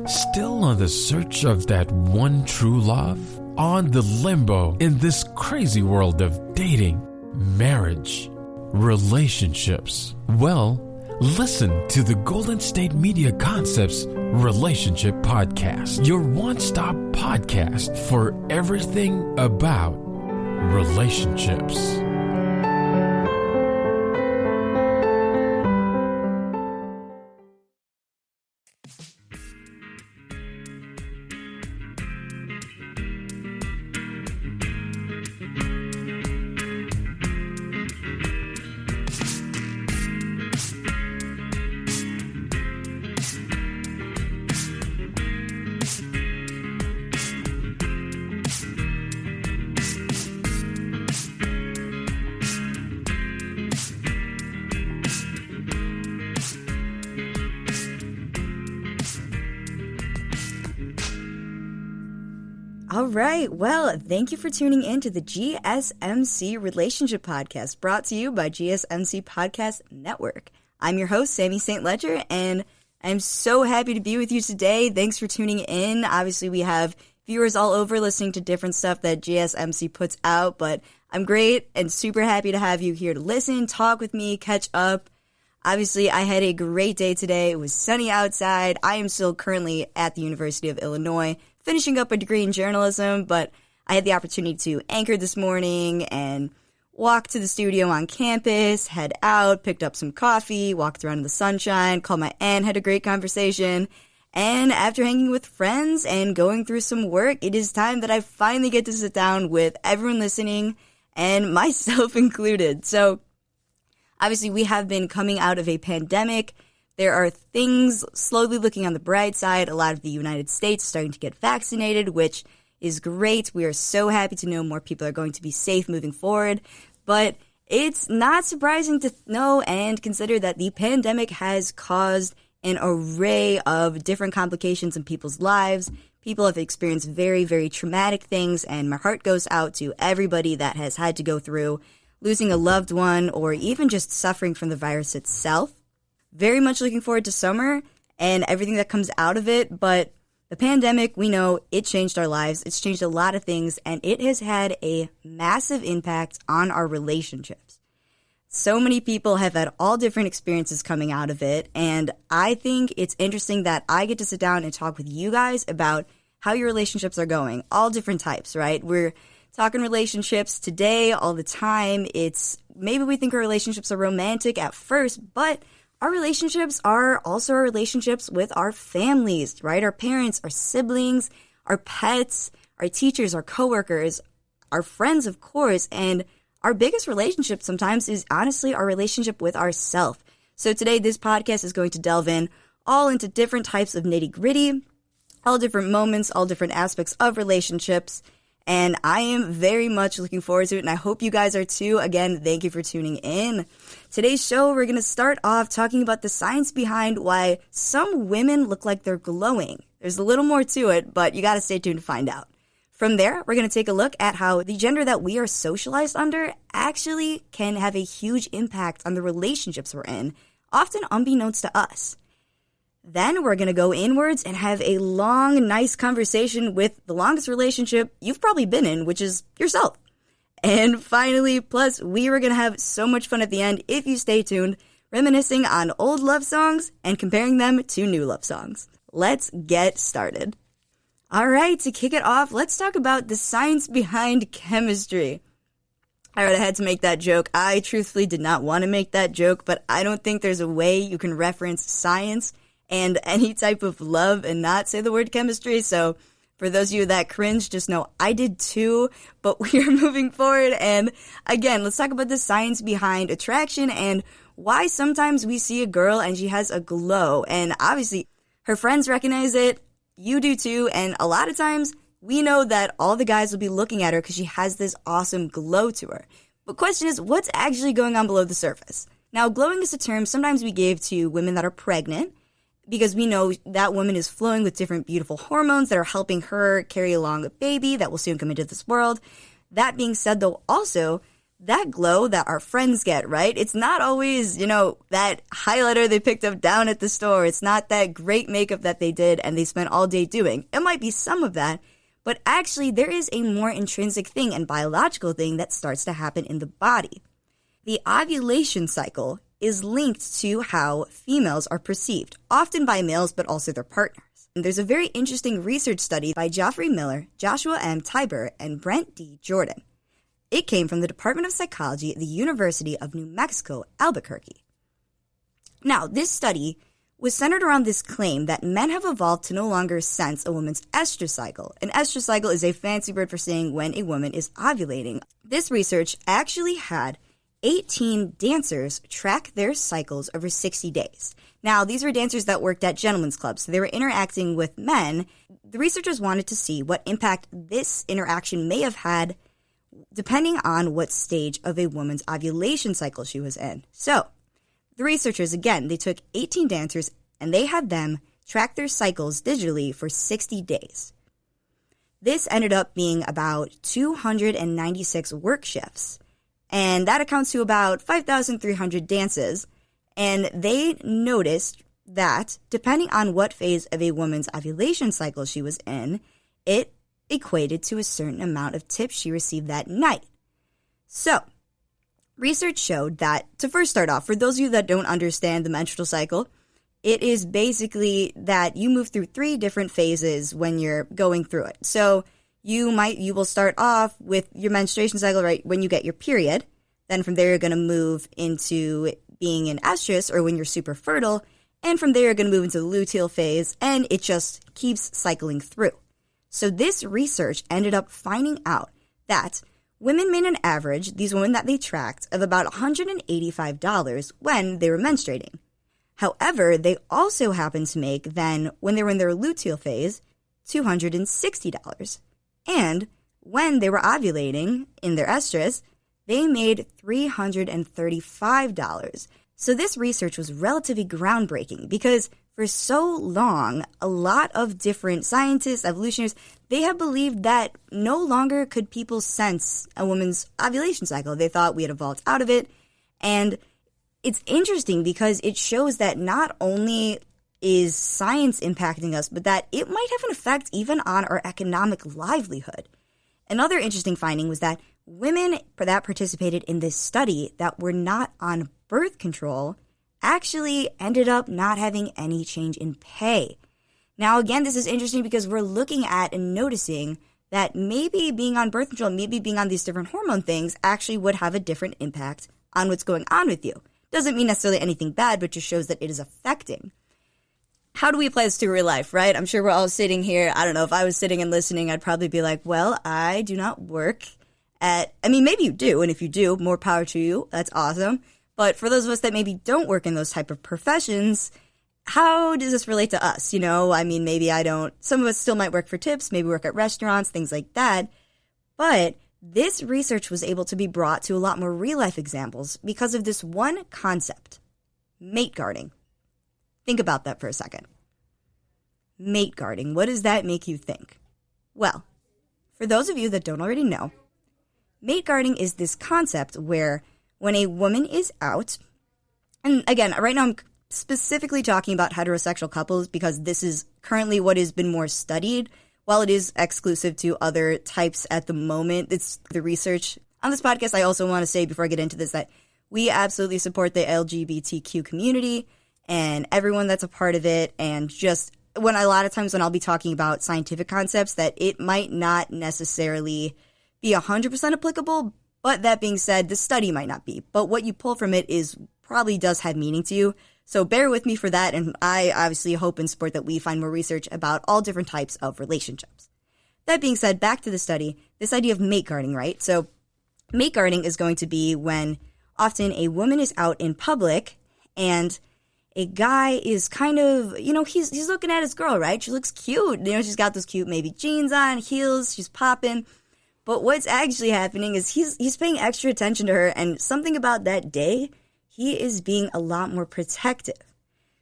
Still on the search of that one true love? On the limbo in this crazy world of dating, marriage, relationships? Well, listen to the Golden State Media Concepts Relationship Podcast, your one-stop podcast for everything about relationships. All right. Well, thank you for tuning in to the GSMC Relationship Podcast, brought to you by GSMC Podcast Network. I'm your host, Sammi St. Ledger, and I'm so happy to be with you today. Thanks for tuning in. Obviously, we have viewers all over listening to different stuff that GSMC puts out, but I'm great and super happy to have you here to listen, talk with me, catch up. Obviously, I had a great day today. It was sunny outside. I am still currently at the University of Illinois, finishing up a degree in journalism, but I had the opportunity to anchor this morning and walk to the studio on campus, head out, picked up some coffee, walked around in the sunshine, called my aunt, had a great conversation. And after hanging with friends and going through some work, it is time that I finally get to sit down with everyone listening and myself included. So obviously, we have been coming out of a pandemic. There are things slowly looking on the bright side. A lot of the United States starting to get vaccinated, which is great. We are so happy to know more people are going to be safe moving forward. But it's not surprising to know and consider that the pandemic has caused an array of different complications in people's lives. People have experienced very, very traumatic things, and my heart goes out to everybody that has had to go through losing a loved one or even just suffering from the virus itself. Very much looking forward to summer and everything that comes out of it, but the pandemic, we know, it changed our lives. It's changed a lot of things, and it has had a massive impact on our relationships. So many people have had all different experiences coming out of it, and I think it's interesting that I get to sit down and talk with you guys about how your relationships are going. All different types, right? We're talking relationships today all the time. It's maybe we think our relationships are romantic at first, but our relationships are also our relationships with our families, right? Our parents, our siblings, our pets, our teachers, our coworkers, our friends, of course. And our biggest relationship sometimes is honestly our relationship with ourselves. So today, this podcast is going to delve in all into different types of nitty-gritty, all different moments, all different aspects of relationships. And I am very much looking forward to it, and I hope you guys are too. Again, thank you for tuning in. Today's show, we're going to start off talking about the science behind why some women look like they're glowing. There's a little more to it, but you got to stay tuned to find out. From there, we're going to take a look at how the gender that we are socialized under actually can have a huge impact on the relationships we're in, often unbeknownst to us. Then we're going to go inwards and have a long, nice conversation with the longest relationship you've probably been in, which is yourself. And finally, plus, we are going to have so much fun at the end if you stay tuned, reminiscing on old love songs and comparing them to new love songs. Let's get started. All right, to kick it off, let's talk about the science behind chemistry. All right, I had to make that joke. I truthfully did not want to make that joke, but I don't think there's a way you can reference science and any type of love and not say the word chemistry. So for those of you that cringe, just know I did too, but we are moving forward. And again, let's talk about the science behind attraction and why sometimes we see a girl and she has a glow. And obviously, her friends recognize it, you do too, and a lot of times we know that all the guys will be looking at her because she has this awesome glow to her. But question is, what's actually going on below the surface? Now, glowing is a term sometimes we give to women that are pregnant, because we know that woman is flowing with different beautiful hormones that are helping her carry along a baby that will soon come into this world. That being said, though, also, that glow that our friends get, right? It's not always, that highlighter they picked up down at the store. It's not that great makeup that they did and they spent all day doing. It might be some of that, but actually there is a more intrinsic thing and biological thing that starts to happen in the body. The ovulation cycle is linked to how females are perceived, often by males, but also their partners. And there's a very interesting research study by Geoffrey Miller, Joshua M. Tiber, and Brent D. Jordan. It came from the Department of Psychology at the University of New Mexico, Albuquerque. Now, this study was centered around this claim that men have evolved to no longer sense a woman's estrous cycle. An estrous cycle is a fancy word for saying when a woman is ovulating. This research actually had 18 dancers track their cycles over 60 days. Now, these were dancers that worked at gentlemen's clubs, so they were interacting with men. The researchers wanted to see what impact this interaction may have had depending on what stage of a woman's ovulation cycle she was in. So, the researchers, again, they took 18 dancers and they had them track their cycles digitally for 60 days. This ended up being about 296 work shifts, and that accounts to about 5,300 dances. And they noticed that depending on what phase of a woman's ovulation cycle she was in, it equated to a certain amount of tips she received that night. So, research showed that, to first start off, for those of you that don't understand the menstrual cycle, it is basically that you move through 3 different phases when you're going through it. So, you will start off with your menstruation cycle, right, when you get your period. Then from there, you're going to move into being in estrus, or when you're super fertile, and from there you're going to move into the luteal phase, and it just keeps cycling through. So this research ended up finding out that women made an average, these women that they tracked, of about $185 when they were menstruating. However, they also happened to make then, when they were in their luteal phase, $260. And when they were ovulating in their estrus, they made $335. So this research was relatively groundbreaking because for so long, a lot of different scientists, evolutionists, they have believed that no longer could people sense a woman's ovulation cycle. They thought we had evolved out of it. And it's interesting because it shows that not only is science impacting us, but that it might have an effect even on our economic livelihood. Another interesting finding was that women that participated in this study that were not on birth control actually ended up not having any change in pay. Now, again, this is interesting because we're looking at and noticing that maybe being on birth control, maybe being on these different hormone things actually would have a different impact on what's going on with you. Doesn't mean necessarily anything bad, but just shows that it is affecting. How do we apply this to real life, right? I'm sure we're all sitting here. I don't know, if I was sitting and listening, I'd probably be like, well, I do not work maybe you do, and if you do, more power to you. That's awesome. But for those of us that maybe don't work in those type of professions, how does this relate to us? Maybe I don't. Some of us still might work for tips, maybe work at restaurants, things like that. But this research was able to be brought to a lot more real-life examples because of this one concept, mate guarding. Think about that for a second. Mate guarding, what does that make you think? Well, for those of you that don't already know, mate guarding is this concept where when a woman is out, and again, right now I'm specifically talking about heterosexual couples because this is currently what has been more studied. While it is exclusive to other types at the moment, it's the research. On this podcast, I also want to say before I get into this that we absolutely support the LGBTQ community and everyone that's a part of it. And just a lot of times when I'll be talking about scientific concepts, that it might not necessarily be 100% applicable, but that being said, the study might not be. But what you pull from it probably does have meaning to you. So bear with me for that, and I obviously hope and support that we find more research about all different types of relationships. That being said, back to the study, this idea of mate guarding, right? So mate guarding is going to be when often a woman is out in public and a guy is kind of, he's looking at his girl, right? She looks cute. She's got those cute maybe jeans on, heels, she's popping. But what's actually happening is he's paying extra attention to her, and something about that day, he is being a lot more protective.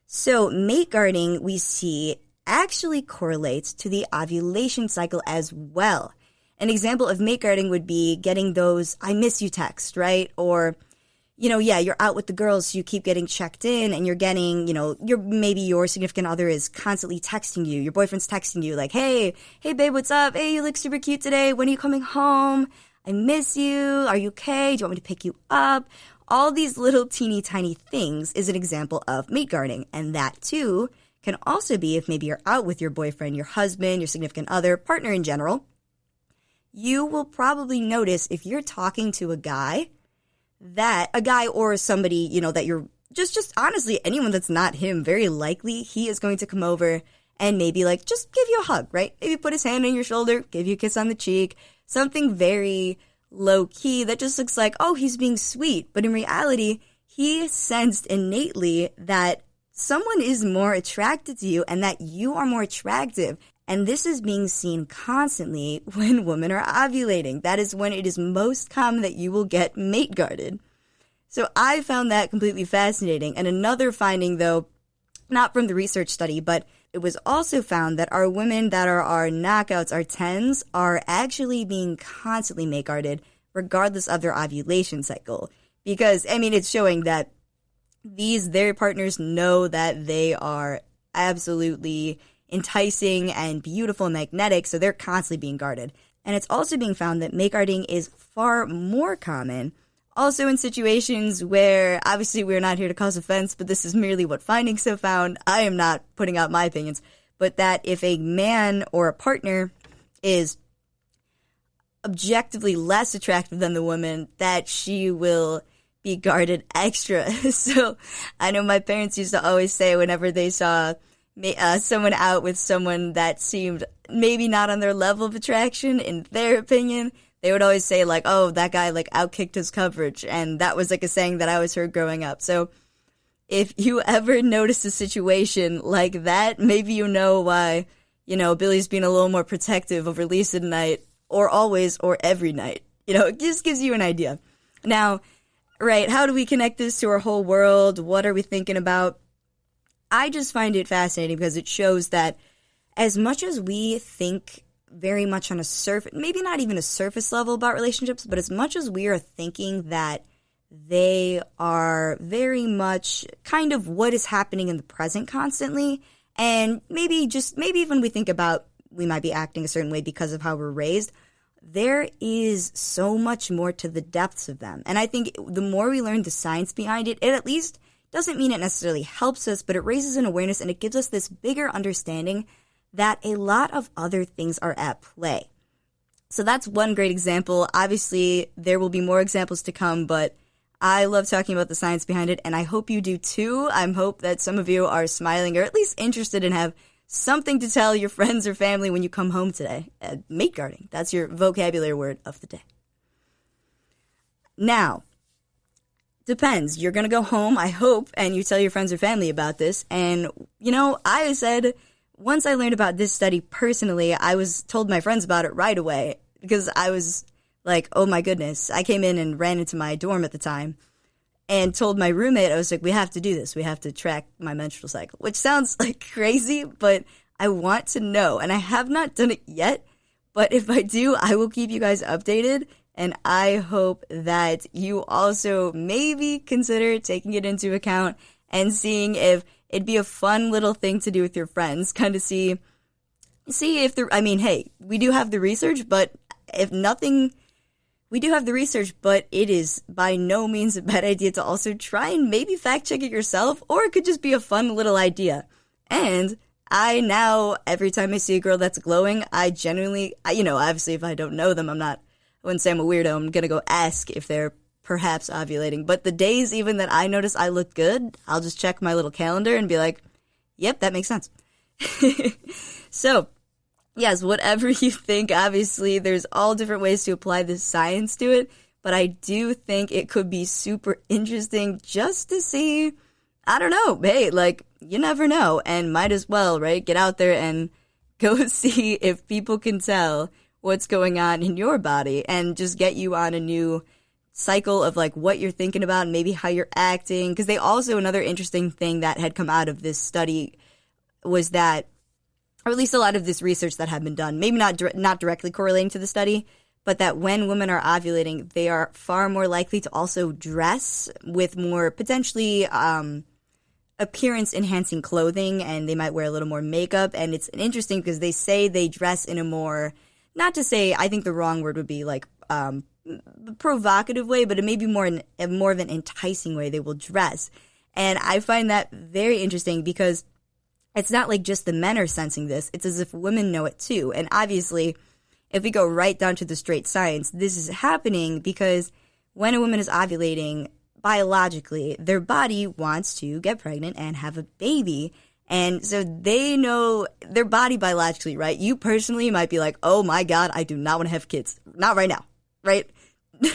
So mate guarding, we see, actually correlates to the ovulation cycle as well. An example of mate guarding would be getting those "I miss you" text, right? Or, you're out with the girls, so you keep getting checked in, and you're getting, maybe your significant other is constantly texting you. Your boyfriend's texting you like, hey, babe, what's up? Hey, you look super cute today. When are you coming home? I miss you. Are you okay? Do you want me to pick you up? All these little teeny tiny things is an example of mate guarding. And that too can also be if maybe you're out with your boyfriend, your husband, your significant other, partner in general. You will probably notice if you're talking to a guy or somebody, that you're just honestly, anyone that's not him, very likely he is going to come over and maybe just give you a hug, right? Maybe put his hand on your shoulder, give you a kiss on the cheek, something very low key that just looks like, oh, he's being sweet. But in reality, he sensed innately that someone is more attracted to you and that you are more attractive. And this is being seen constantly when women are ovulating. That is when it is most common that you will get mate guarded. So I found that completely fascinating. And another finding, though, not from the research study, but it was also found that our women that are our knockouts, our 10s, are actually being constantly mate guarded regardless of their ovulation cycle. Because, it's showing that their partners know that they are absolutely enticing and beautiful and magnetic, so they're constantly being guarded. And it's also being found that mate guarding is far more common also in situations where, obviously we're not here to cause offense, but this is merely what findings have found. I am not putting out my opinions, but that if a man or a partner is objectively less attractive than the woman, that she will be guarded extra. So I know my parents used to always say whenever they saw someone out with someone that seemed maybe not on their level of attraction, in their opinion, they would always say oh, that guy outkicked his coverage. And that was a saying that I always heard growing up. So if you ever notice a situation like that, maybe you know why, Billy's being a little more protective over Lisa tonight, or always, or every night. It just gives you an idea. Now, right, how do we connect this to our whole world? What are we thinking about? I just find it fascinating because it shows that as much as we think very much on a surface, maybe not even a surface level about relationships, but as much as we are thinking that they are very much kind of what is happening in the present constantly, and maybe even we think about we might be acting a certain way because of how we're raised, there is so much more to the depths of them. And I think the more we learn the science behind it, it at least doesn't mean it necessarily helps us, but it raises an awareness and it gives us this bigger understanding that a lot of other things are at play. So that's one great example. Obviously, there will be more examples to come, but I love talking about the science behind it, and I hope you do too. I hope that some of you are smiling or at least interested and have something to tell your friends or family when you come home today. Mate guarding, that's your vocabulary word of the day. Now, depends. You're going to go home, I hope, and you tell your friends or family about this. And, I said, once I learned about this study personally, I told my friends about it right away because I was like, oh my goodness. I came in and ran into my dorm at the time and told my roommate, I was like, we have to do this. We have to track my menstrual cycle, which sounds crazy, but I want to know. And I have not done it yet, but if I do, I will keep you guys updated. And I hope that you also maybe consider taking it into account and seeing if it'd be a fun little thing to do with your friends. Kind of see if hey, we do have the research, but if nothing, we do have the research, but it is by no means a bad idea to also try and maybe fact check it yourself, or it could just be a fun little idea. And I now, every time I see a girl that's glowing, I genuinely, obviously if I don't know them, I wouldn't say I'm a weirdo. I'm going to go ask if they're perhaps ovulating. But the days even that I notice I look good, I'll just check my little calendar and be like, yep, that makes sense. So, yes, whatever you think, obviously there's all different ways to apply this science to it. But I do think it could be super interesting just to see, I don't know, hey, you never know. And might as well, right, get out there and go see if people can tell what's going on in your body and just get you on a new cycle of what you're thinking about and maybe how you're acting. Because another interesting thing that had come out of this study was that or at least a lot of this research that had been done, maybe not directly correlating to the study, but that when women are ovulating, they are far more likely to also dress with more potentially appearance-enhancing clothing, and they might wear a little more makeup. And it's interesting because they say they dress in a more, not to say, I think the wrong word would be like provocative way, but it may be more of an enticing way they will dress. And I find that very interesting because it's not like just the men are sensing this. It's as if women know it too. And obviously, if we go right down to the straight science, this is happening because when a woman is ovulating, biologically, their body wants to get pregnant and have a baby. And so they know their body biologically, right? You personally might be like, oh my God, I do not want to have kids. Not right now, right?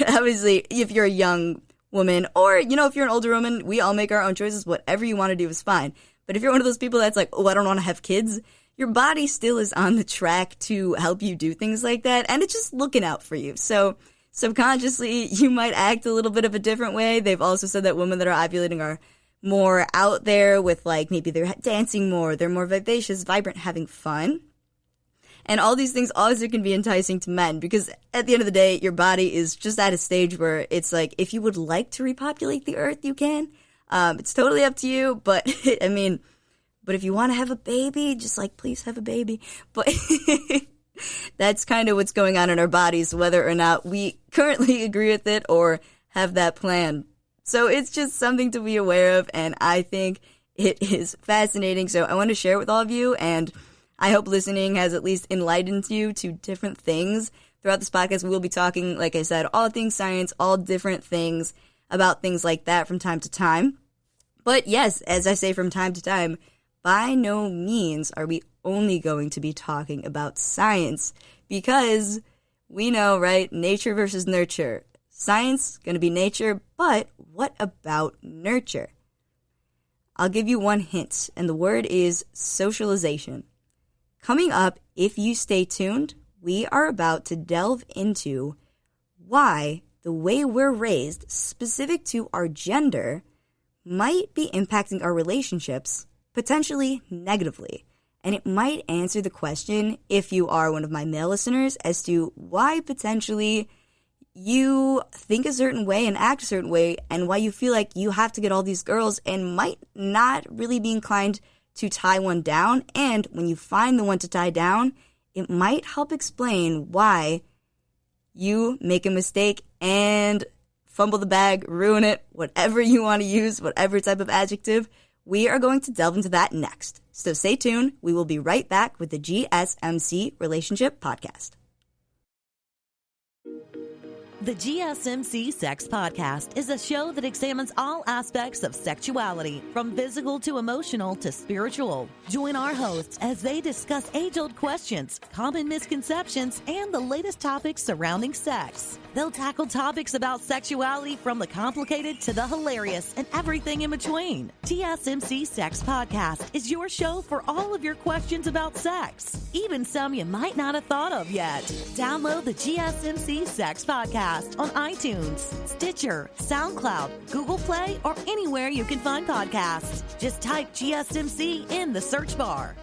Obviously, if you're a young woman or, if you're an older woman, we all make our own choices. Whatever you want to do is fine. But if you're one of those people that's like, oh, I don't want to have kids, your body still is on the track to help you do things like that. And it's just looking out for you. So subconsciously, you might act a little bit of a different way. They've also said that women that are ovulating are more out there with, like, maybe they're dancing more, they're more vivacious, vibrant, having fun. And all these things also can be enticing to men because at the end of the day, your body is just at a stage where it's like, if you would like to repopulate the earth, you can. It's totally up to you. But but if you want to have a baby, just like, please have a baby. But that's kind of what's going on in our bodies, whether or not we currently agree with it or have that plan. So it's just something to be aware of, and I think it is fascinating. So I want to share it with all of you, and I hope listening has at least enlightened you to different things. Throughout this podcast, we will be talking, like I said, all things science, all different things about things like that from time to time. But yes, as I say from time to time, by no means are we only going to be talking about science because we know, right, nature versus nurture. Science, going to be nature, but what about nurture? I'll give you one hint, and the word is socialization. Coming up, if you stay tuned, we are about to delve into why the way we're raised, specific to our gender, might be impacting our relationships, potentially negatively. And it might answer the question, if you are one of my male listeners, as to why potentially you think a certain way and act a certain way, and why you feel like you have to get all these girls and might not really be inclined to tie one down. And when you find the one to tie down, it might help explain why you make a mistake and fumble the bag, ruin it, whatever you want to use, whatever type of adjective. We are going to delve into that next. So stay tuned. We will be right back with the GSMC Relationship Podcast. The GSMC Sex Podcast is a show that examines all aspects of sexuality, from physical to emotional to spiritual. Join our hosts as they discuss age-old questions, common misconceptions, and the latest topics surrounding sex. They'll tackle topics about sexuality from the complicated to the hilarious and everything in between. GSMC Sex Podcast is your show for all of your questions about sex, even some you might not have thought of yet. Download the GSMC Sex Podcast on iTunes, Stitcher, SoundCloud, Google Play, or anywhere you can find podcasts. Just type GSMC in the search bar.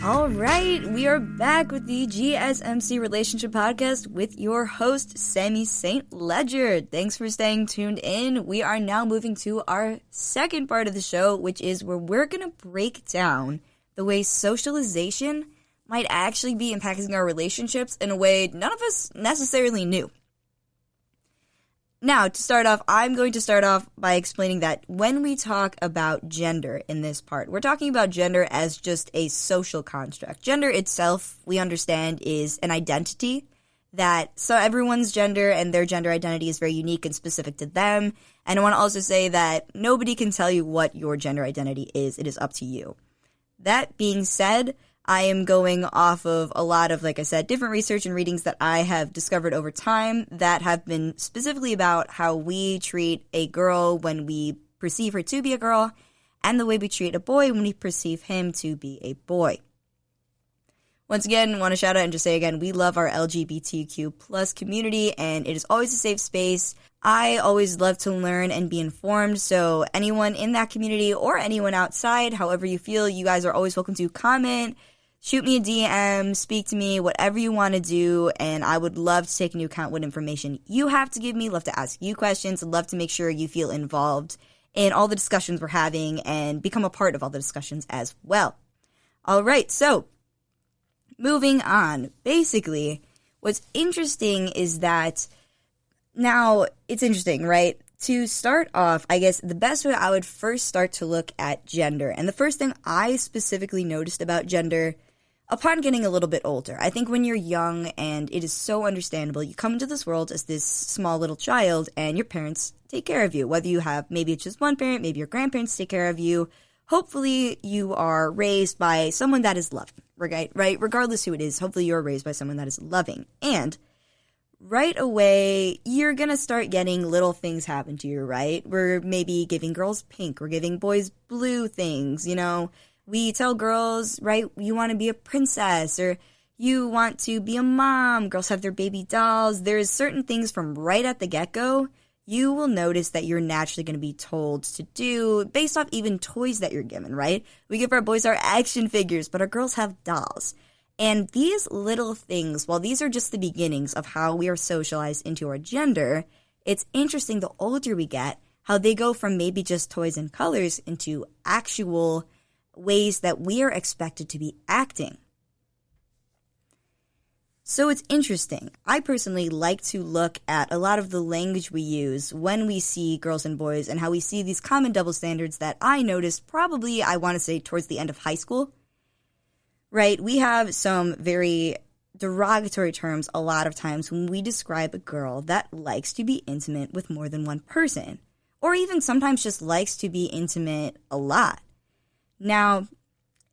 All right, we are back with the GSMC Relationship Podcast with your host, Sammi St. Ledger. Thanks for staying tuned in. We are now moving to our second part of the show, which is where we're going to break down the way socialization might actually be impacting our relationships in a way none of us necessarily knew. Now, to start off, I'm going to start off by explaining that when we talk about gender in this part, we're talking about gender as just a social construct. Gender itself, we understand, is an identity so everyone's gender and their gender identity is very unique and specific to them. And I want to also say that nobody can tell you what your gender identity is. It is up to you. That being said, I am going off of a lot of, like I said, different research and readings that I have discovered over time that have been specifically about how we treat a girl when we perceive her to be a girl and the way we treat a boy when we perceive him to be a boy. Once again, want to shout out and just say again, we love our LGBTQ plus community, and it is always a safe space. I always love to learn and be informed, so anyone in that community or anyone outside, however you feel, you guys are always welcome to comment, shoot me a DM, speak to me, whatever you want to do, and I would love to take into account what information you have to give me, love to ask you questions, and love to make sure you feel involved in all the discussions we're having and become a part of all the discussions as well. All right, so moving on. Basically, what's interesting is that now it's interesting, right? To start off, I guess the best way I would first start to look at gender. And the first thing I specifically noticed about gender upon getting a little bit older, I think when you're young and it is so understandable, you come into this world as this small little child and your parents take care of you. Whether you have, maybe it's just one parent, maybe your grandparents take care of you. Hopefully you are raised by someone that is loving, right? Regardless who it is, hopefully you're raised by someone that is loving. And right away, you're going to start getting little things happen to you, right? We're maybe giving girls pink. We're giving boys blue things, you know. We tell girls, right, you want to be a princess or you want to be a mom. Girls have their baby dolls. There's certain things from right at the get-go you will notice that you're naturally going to be told to do based off even toys that you're given, right? We give our boys our action figures, but our girls have dolls. And these little things, while these are just the beginnings of how we are socialized into our gender, it's interesting the older we get, how they go from maybe just toys and colors into actual ways that we are expected to be acting. So it's interesting. I personally like to look at a lot of the language we use when we see girls and boys and how we see these common double standards that I noticed probably, I want to say, towards the end of high school. Right? We have some very derogatory terms a lot of times when we describe a girl that likes to be intimate with more than one person, or even sometimes just likes to be intimate a lot. Now,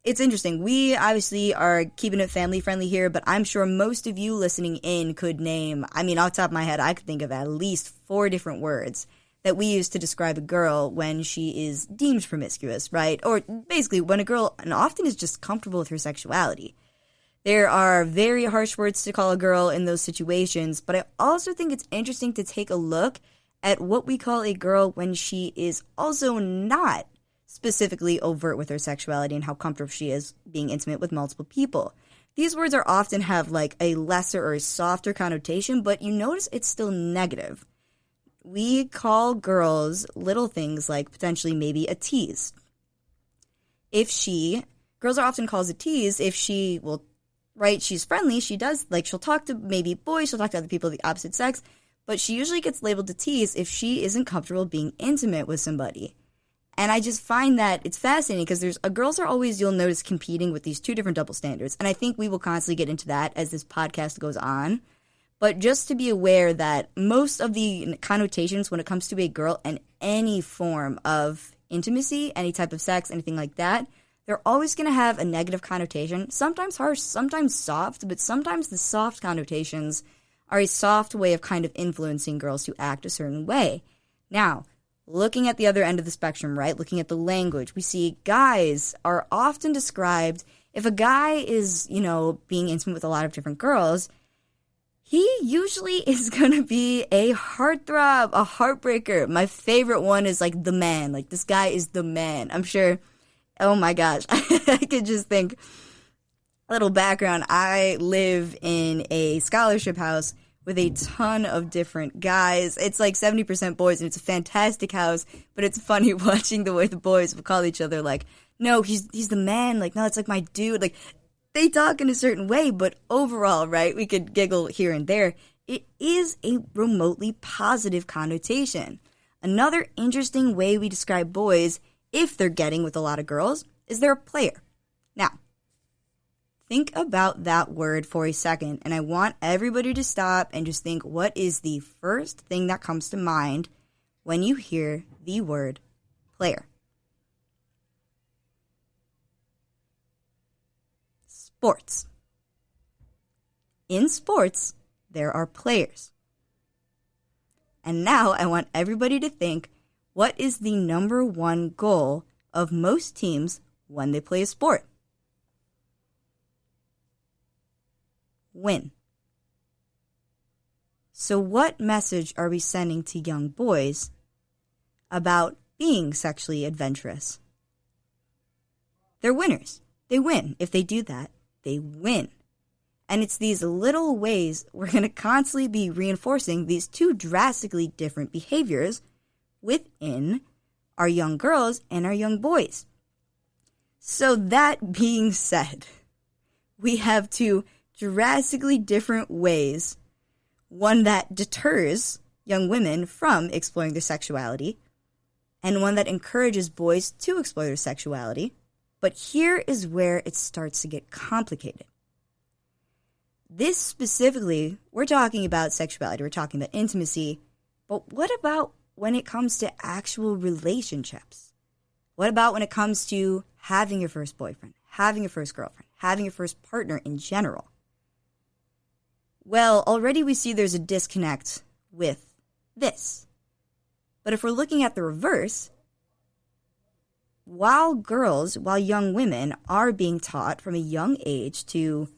it's interesting. We obviously are keeping it family friendly here, but I'm sure most of you listening in could name, I mean, off the top of my head, I could think of at least 4 different words that we use to describe a girl when she is deemed promiscuous, right? Or basically when a girl, and often is just comfortable with her sexuality. There are very harsh words to call a girl in those situations, but I also think it's interesting to take a look at what we call a girl when she is also not specifically overt with her sexuality and how comfortable she is being intimate with multiple people. These words are often have like a lesser or a softer connotation, but you notice it's still negative. We call girls little things like potentially maybe a tease. Girls are often called a tease if she will, right, she's friendly, she does, like she'll talk to maybe boys, she'll talk to other people of the opposite sex, but she usually gets labeled a tease if she isn't comfortable being intimate with somebody. And I just find that it's fascinating because girls are always, you'll notice, competing with these 2 different double standards. And I think we will constantly get into that as this podcast goes on. But just to be aware that most of the connotations when it comes to a girl and any form of intimacy, any type of sex, anything like that, they're always going to have a negative connotation, sometimes harsh, sometimes soft, but sometimes the soft connotations are a soft way of kind of influencing girls to act a certain way. Now, looking at the other end of the spectrum, right, looking at the language, we see guys are often described, if a guy is, you know, being intimate with a lot of different girls, he usually is going to be a heartthrob, a heartbreaker. My favorite one is like the man, like this guy is the man. I'm sure, oh my gosh, I could just think, a little background, I live in a scholarship house with a ton of different guys. It's like 70% boys, and it's a fantastic house, but it's funny watching the way the boys will call each other, like, no, he's the man, like, no, it's like my dude, like, they talk in a certain way, but overall, right, we could giggle here and there, it is a remotely positive connotation. Another interesting way we describe boys, if they're getting with a lot of girls, is they're a player. Now, think about that word for a second, and I want everybody to stop and just think, what is the first thing that comes to mind when you hear the word player? Sports. In sports, there are players. And now I want everybody to think, what is the number one goal of most teams when they play a sport? Win. So what message are we sending to young boys about being sexually adventurous? They're winners. They win. If they do that, they win. And it's these little ways we're going to constantly be reinforcing these two drastically different behaviors within our young girls and our young boys. So that being said, we have two drastically different ways. One that deters young women from exploring their sexuality, and one that encourages boys to explore their sexuality. But here is where it starts to get complicated. This specifically, we're talking about sexuality, we're talking about intimacy, but what about when it comes to actual relationships? What about when it comes to having your first boyfriend, having your first girlfriend, having your first partner in general? Well, already we see there's a disconnect with this. But if we're looking at the reverse, while young women are being taught from a young age to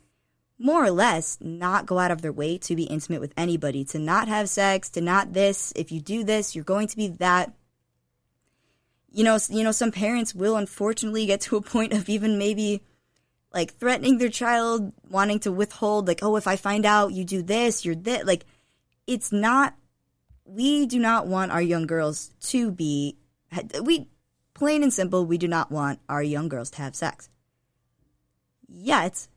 more or less not go out of their way to be intimate with anybody, to not have sex, to not this, if you do this, you're going to be that. You know, some parents will unfortunately get to a point of even maybe like threatening their child, wanting to withhold, like, oh, if I find out you do this, you're this. Like, it's not, we do not want our young girls to be, plain and simple, we do not want our young girls to have sex. Yet,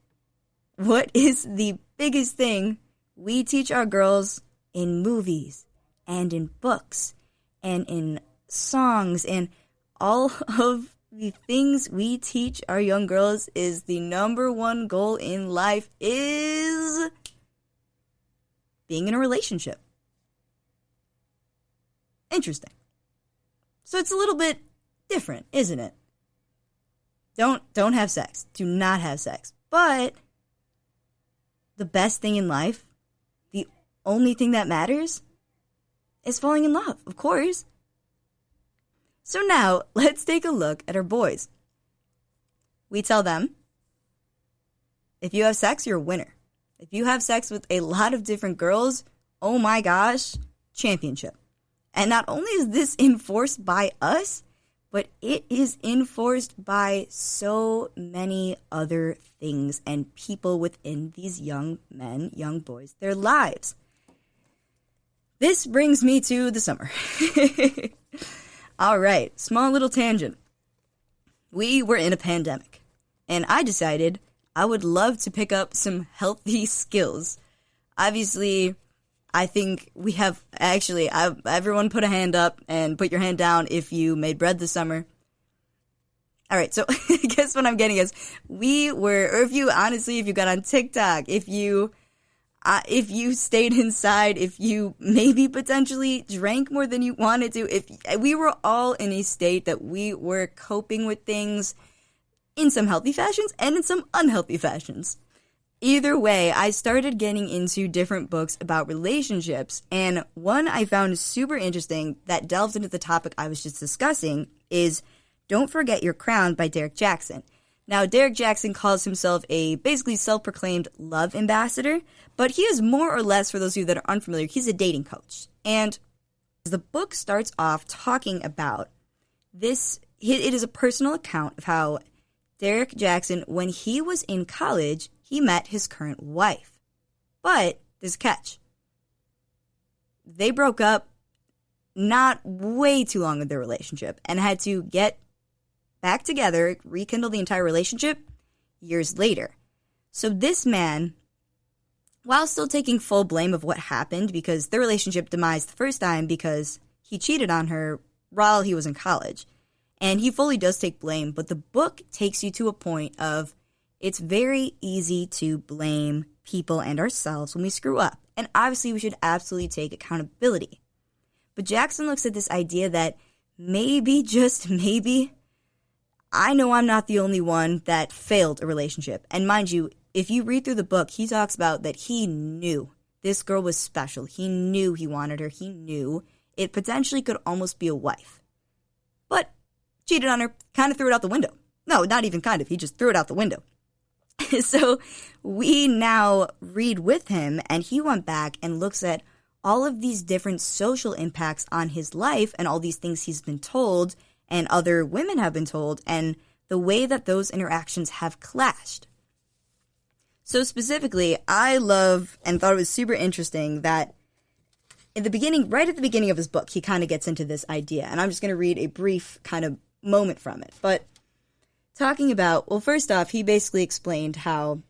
what is the biggest thing we teach our girls in movies and in books and in songs and all of the things we teach our young girls is the number one goal in life is being in a relationship. Interesting. So it's a little bit different, isn't it? Don't have sex. Do not have sex. But the best thing in life, the only thing that matters, is falling in love, of course. So now, let's take a look at our boys. We tell them, if you have sex, you're a winner. If you have sex with a lot of different girls, oh my gosh, championship. And not only is this enforced by us, but it is enforced by so many other things and people within these young men, young boys, their lives. This brings me to the summer. All right, small little tangent. We were in a pandemic, and I decided I would love to pick up some healthy skills. Obviously, I think we have, everyone put a hand up and put your hand down if you made bread this summer. All right, so I guess what I'm getting is if you got on TikTok, if you stayed inside, if you maybe potentially drank more than you wanted to, if we were all in a state that we were coping with things in some healthy fashions and in some unhealthy fashions. Either way, I started getting into different books about relationships, and one I found super interesting that delves into the topic I was just discussing is Don't Forget Your Crown by Derek Jackson. Now, Derek Jackson calls himself a basically self-proclaimed love ambassador, but he is more or less, for those of you that are unfamiliar, he's a dating coach. And the book starts off talking about this. It is a personal account of how Derek Jackson, when he was in college, he met his current wife. But there's a catch. They broke up not way too long in their relationship and had to get back together, rekindle the entire relationship years later. So this man, while still taking full blame of what happened, because their relationship demised the first time because he cheated on her while he was in college, and he fully does take blame, but the book takes you to a point of It's very easy to blame people and ourselves when we screw up. And obviously we should absolutely take accountability. But Jackson looks at this idea that maybe, just maybe, I know I'm not the only one that failed a relationship. And mind you, if you read through the book, he talks about that he knew this girl was special. He knew he wanted her. He knew it potentially could almost be a wife. But cheated on her, kind of threw it out the window. No, not even kind of. He just threw it out the window. So we now read with him, and he went back and looks at all of these different social impacts on his life and all these things he's been told and other women have been told, and the way that those interactions have clashed. So specifically, I love and thought it was super interesting that in the beginning, right at the beginning of his book, he kind of gets into this idea, and I'm just going to read a brief kind of moment from it. But talking about, well, first off, he basically explained how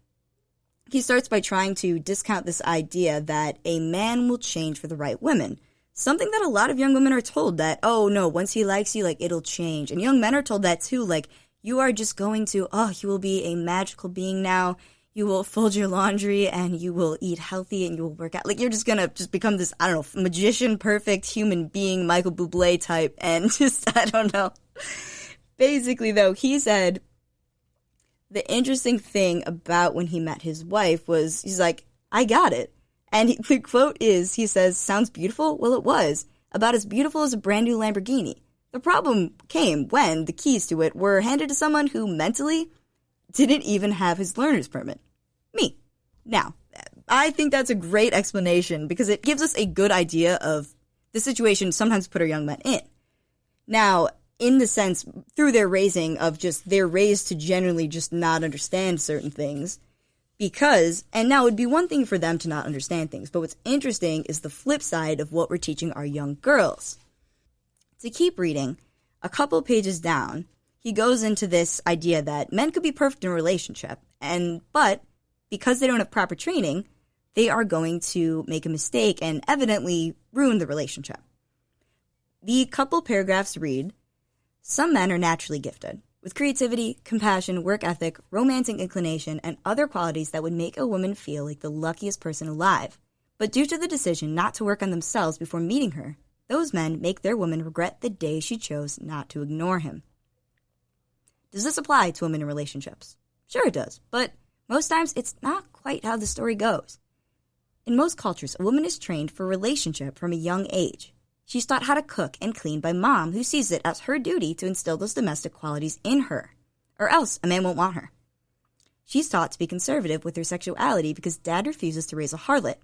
he starts by trying to discount this idea that a man will change for the right women. Something that a lot of young women are told that, oh no, once he likes you, like, it'll change. And young men are told that too, like, you are just going to, you will be a magical being now. You will fold your laundry and you will eat healthy and you will work out. Like, you're just gonna just become this, I don't know, magician, perfect human being, Michael Bublé type. And just, I don't know. Basically, though, he said the interesting thing about when he met his wife was, he's like, I got it. And the quote is, he says, sounds beautiful? Well, it was. About as beautiful as a brand new Lamborghini. The problem came when the keys to it were handed to someone who mentally didn't even have his learner's permit. Me. Now, I think that's a great explanation because it gives us a good idea of the situation sometimes put our young men in. Now, in the sense, through their raising of just, they're raised to generally just not understand certain things because, and now it'd be one thing for them to not understand things, but what's interesting is the flip side of what we're teaching our young girls. To keep reading, a couple pages down, he goes into this idea that men could be perfect in a relationship, but because they don't have proper training, they are going to make a mistake and evidently ruin the relationship. The couple paragraphs read, some men are naturally gifted with creativity, compassion, work ethic, romantic inclination, and other qualities that would make a woman feel like the luckiest person alive. But due to the decision not to work on themselves before meeting her, those men make their woman regret the day she chose not to ignore him. Does this apply to women in relationships? Sure it does, but most times it's not quite how the story goes. In most cultures, a woman is trained for a relationship from a young age. She's taught how to cook and clean by mom, who sees it as her duty to instill those domestic qualities in her, or else a man won't want her. She's taught to be conservative with her sexuality because dad refuses to raise a harlot.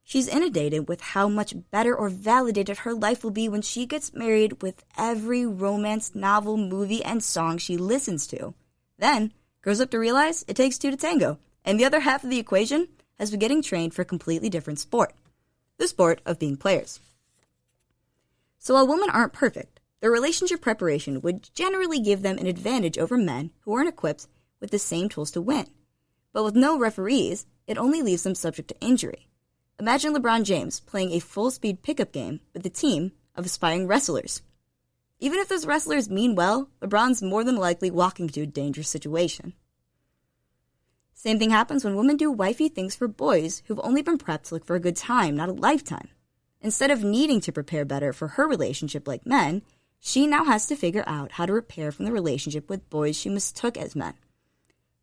She's inundated with how much better or validated her life will be when she gets married with every romance novel, movie, and song she listens to. Then, grows up to realize it takes two to tango, and the other half of the equation has been getting trained for a completely different sport. The sport of being players. So while women aren't perfect, their relationship preparation would generally give them an advantage over men who aren't equipped with the same tools to win. But with no referees, it only leaves them subject to injury. Imagine LeBron James playing a full-speed pickup game with a team of aspiring wrestlers. Even if those wrestlers mean well, LeBron's more than likely walking into a dangerous situation. Same thing happens when women do wifey things for boys who've only been prepped to look for a good time, not a lifetime. Instead of needing to prepare better for her relationship like men, she now has to figure out how to repair from the relationship with boys she mistook as men.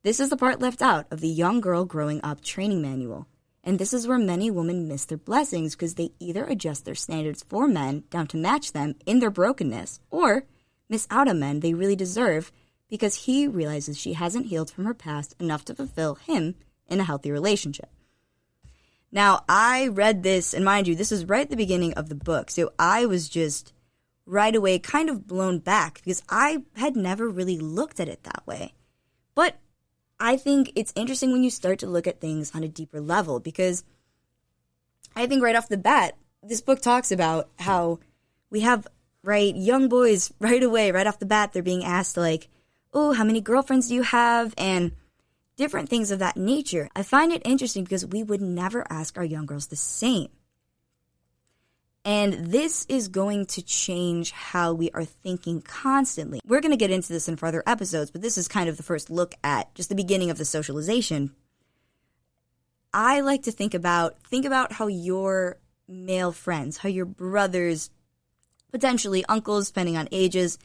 This is the part left out of the young girl growing up training manual, and this is where many women miss their blessings because they either adjust their standards for men down to match them in their brokenness, or miss out on men they really deserve because he realizes she hasn't healed from her past enough to fulfill him in a healthy relationship. Now, I read this, and mind you, this is right at the beginning of the book, so I was just right away kind of blown back because I had never really looked at it that way. But I think it's interesting when you start to look at things on a deeper level because I think right off the bat, this book talks about how we have, young boys right away, right off the bat, they're being asked like, oh, how many girlfriends do you have? And different things of that nature. I find it interesting because we would never ask our young girls the same. And this is going to change how we are thinking constantly. We're going to get into this in further episodes, but this is kind of the first look at just the beginning of the socialization. I like to think about how your male friends, how your brothers, potentially uncles, depending on ages,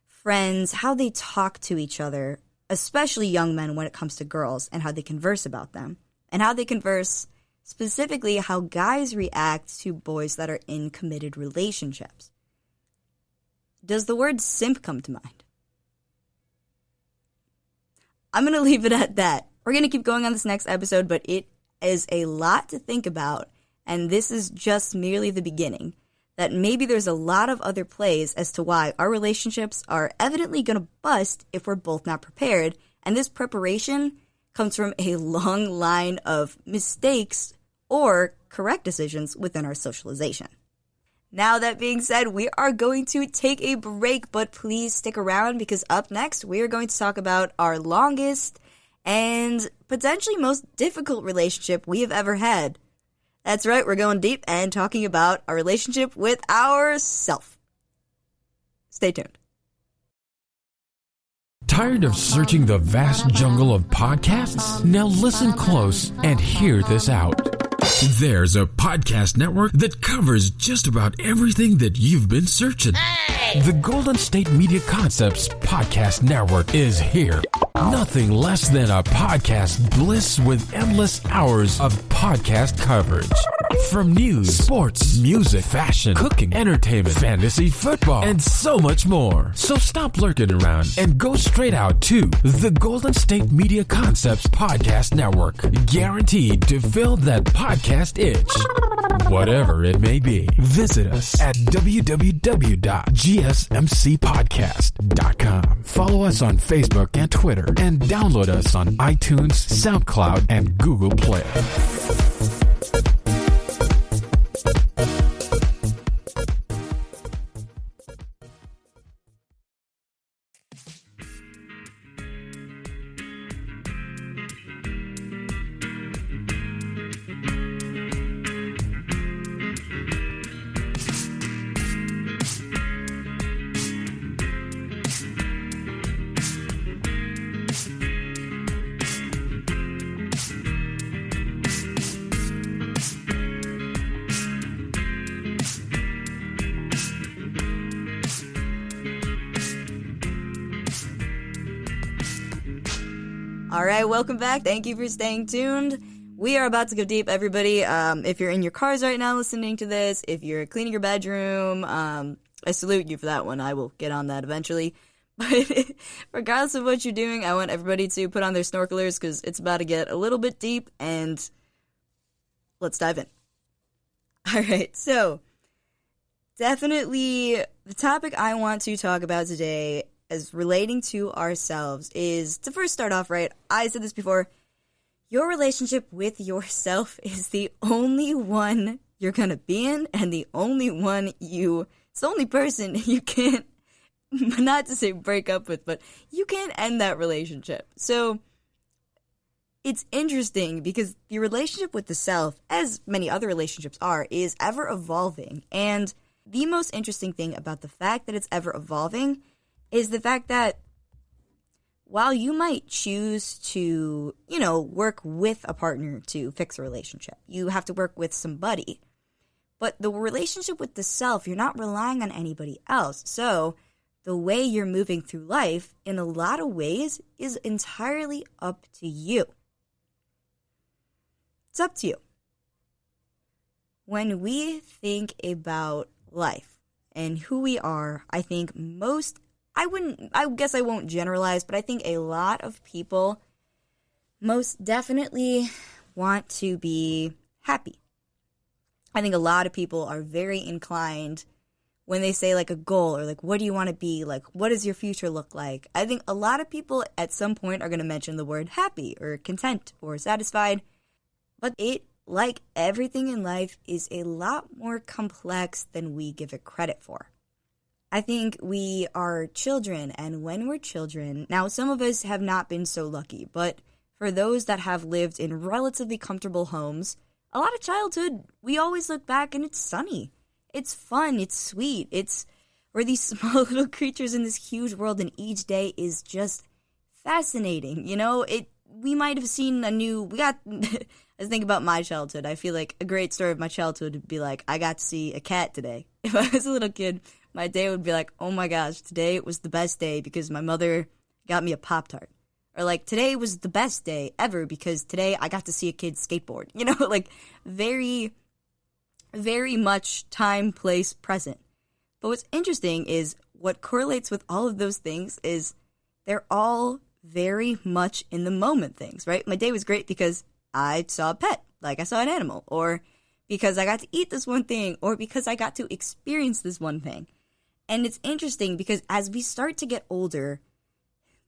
friends, how they talk to each other, especially young men when it comes to girls, and how they converse about them, and how they converse specifically how guys react to boys that are in committed relationships. Does the word simp come to mind? I'm going to leave it at that. We're going to keep going on this next episode, but it is a lot to think about, and this is just merely the beginning. That maybe there's a lot of other plays as to why our relationships are evidently going to bust if we're both not prepared, and this preparation comes from a long line of mistakes or correct decisions within our socialization. Now, that being said, we are going to take a break, but please stick around because up next, we are going to talk about our longest and potentially most difficult relationship we have ever had. That's right, we're going deep and talking about our relationship with ourself. Stay tuned. Tired of searching the vast jungle of podcasts? Now listen close and hear this out. There's a podcast network that covers just about everything that you've been searching. Hey! The Golden State Media Concepts Podcast Network is here. Nothing less than a podcast bliss with endless hours of podcast coverage. From news, sports, music, fashion, cooking, entertainment, fantasy, football, and so much more. So stop lurking around and go straight out to the Golden State Media Concepts Podcast Network. Guaranteed to fill that podcast itch. Whatever it may be. Visit us at www.gsmcpodcast.com. Follow us on Facebook and Twitter, and download us on iTunes, SoundCloud, and Google Play. All right, welcome back. Thank you for staying tuned. We are about to go deep, everybody. If you're in your cars right now listening to this, if you're cleaning your bedroom, I salute you for that one. I will get on that eventually. But regardless of what you're doing, I want everybody to put on their snorkelers because it's about to get a little bit deep, and let's dive in. All right, so definitely the topic I want to talk about today as relating to ourselves is to first start off, right? I said this before. Your relationship with yourself is the only one you're going to be in, and the only one it's the only person you can't, not to say break up with, but you can't end that relationship. So it's interesting because the relationship with the self, as many other relationships are, is ever evolving. And the most interesting thing about the fact that it's ever evolving is the fact that while you might choose to, work with a partner to fix a relationship, you have to work with somebody. But the relationship with the self, you're not relying on anybody else. So the way you're moving through life, in a lot of ways, is entirely up to you. It's up to you. When we think about life and who we are, I think I guess I won't generalize, but I think a lot of people most definitely want to be happy. I think a lot of people are very inclined when they say like a goal or like, what do you want to be? Like, what does your future look like? I think a lot of people at some point are going to mention the word happy or content or satisfied, but it, like everything in life, is a lot more complex than we give it credit for. I think we are children, and when we're children, now some of us have not been so lucky, but for those that have lived in relatively comfortable homes, a lot of childhood, we always look back and it's sunny. it's fun, it's sweet, we're these small little creatures in this huge world, and each day is just fascinating. We might have seen I was thinking about my childhood. I feel like a great story of my childhood would be like, I got to see a cat today. If I was a little kid, my day would be like, oh my gosh, today was the best day because my mother got me a Pop-Tart. Or like, today was the best day ever because today I got to see a kid skateboard. Like very, very much time, place, present. But what's interesting is what correlates with all of those things is they're all very much in the moment things, right? My day was great because I saw a pet, like I saw an animal, or because I got to eat this one thing, or because I got to experience this one thing. And it's interesting because as we start to get older,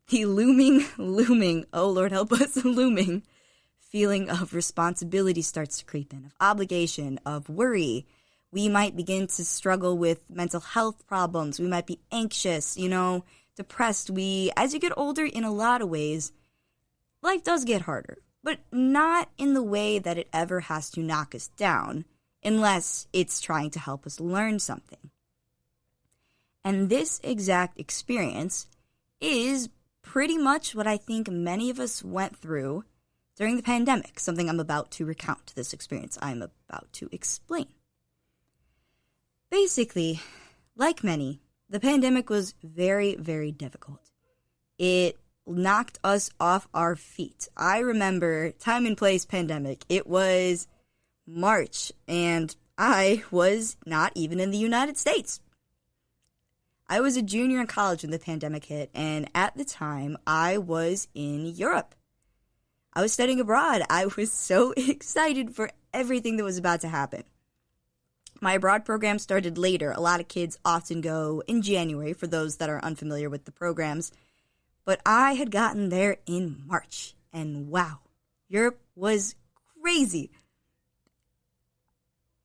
the looming, oh Lord help us, looming feeling of responsibility starts to creep in, of obligation, of worry. We might begin to struggle with mental health problems. We might be anxious, depressed. As you get older, in a lot of ways, life does get harder, but not in the way that it ever has to knock us down, unless it's trying to help us learn something. And this exact experience is pretty much what I think many of us went through during the pandemic, something I'm about to recount, this experience I'm about to explain. Basically, like many, the pandemic was very, very difficult. It knocked us off our feet. I remember time and place pandemic. It was March, and I was not even in the United States. I was a junior in college when the pandemic hit, and at the time, I was in Europe. I was studying abroad. I was so excited for everything that was about to happen. My abroad program started later. A lot of kids often go in January, for those that are unfamiliar with the programs. But I had gotten there in March, and wow, Europe was crazy.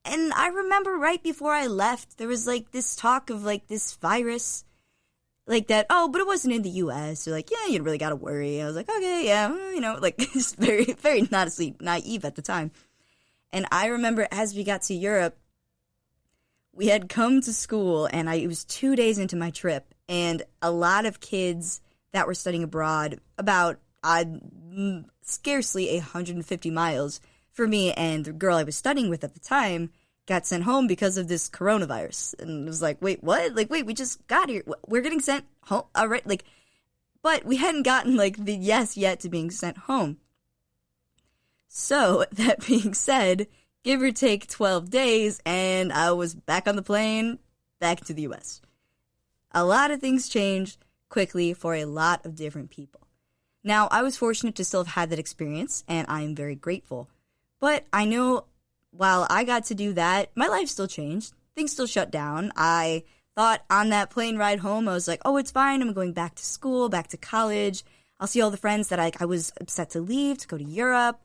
And I remember right before I left, there was like this talk of like this virus, like that, oh, but it wasn't in the U.S. So like, yeah, you don't really got to worry. I was like, okay, yeah, like just very, very honestly naive at the time. And I remember as we got to Europe, we had come to school, and it was 2 days into my trip, and a lot of kids that were studying abroad, about scarcely 150 miles for me and the girl I was studying with at the time, got sent home because of this coronavirus. And it was like, wait, what? Like, wait, we just got here. We're getting sent home? All right. Like, but we hadn't gotten, like, the yes yet to being sent home. So, that being said, give or take 12 days, and I was back on the plane, back to the U.S. A lot of things changed quickly for a lot of different people. Now, I was fortunate to still have had that experience, and I am very grateful. But I know while I got to do that, my life still changed. Things still shut down. I thought on that plane ride home, I was like, oh, it's fine. I'm going back to school, back to college. I'll see all the friends that I was upset to leave, to go to Europe.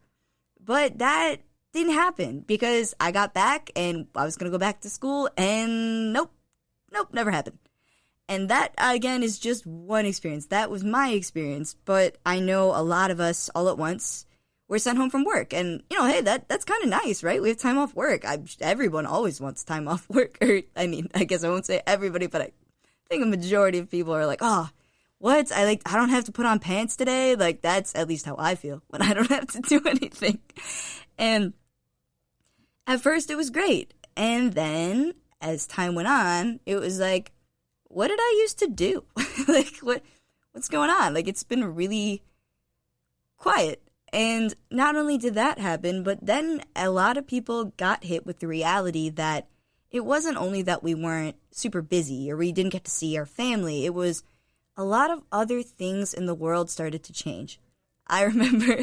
But that didn't happen because I got back and I was going to go back to school, and nope, never happened. And that, again, is just one experience. That was my experience. But I know a lot of us all at once were sent home from work. And, hey, that's kind of nice, right? We have time off work. Everyone always wants time off work. I guess I won't say everybody, but I think a majority of people are like, oh, what? I don't have to put on pants today? Like, that's at least how I feel when I don't have to do anything. And at first it was great. And then as time went on, it was like, what did I used to do? Like, what's going on? Like, it's been really quiet. And not only did that happen, but then a lot of people got hit with the reality that it wasn't only that we weren't super busy or we didn't get to see our family. It was a lot of other things in the world started to change. I remember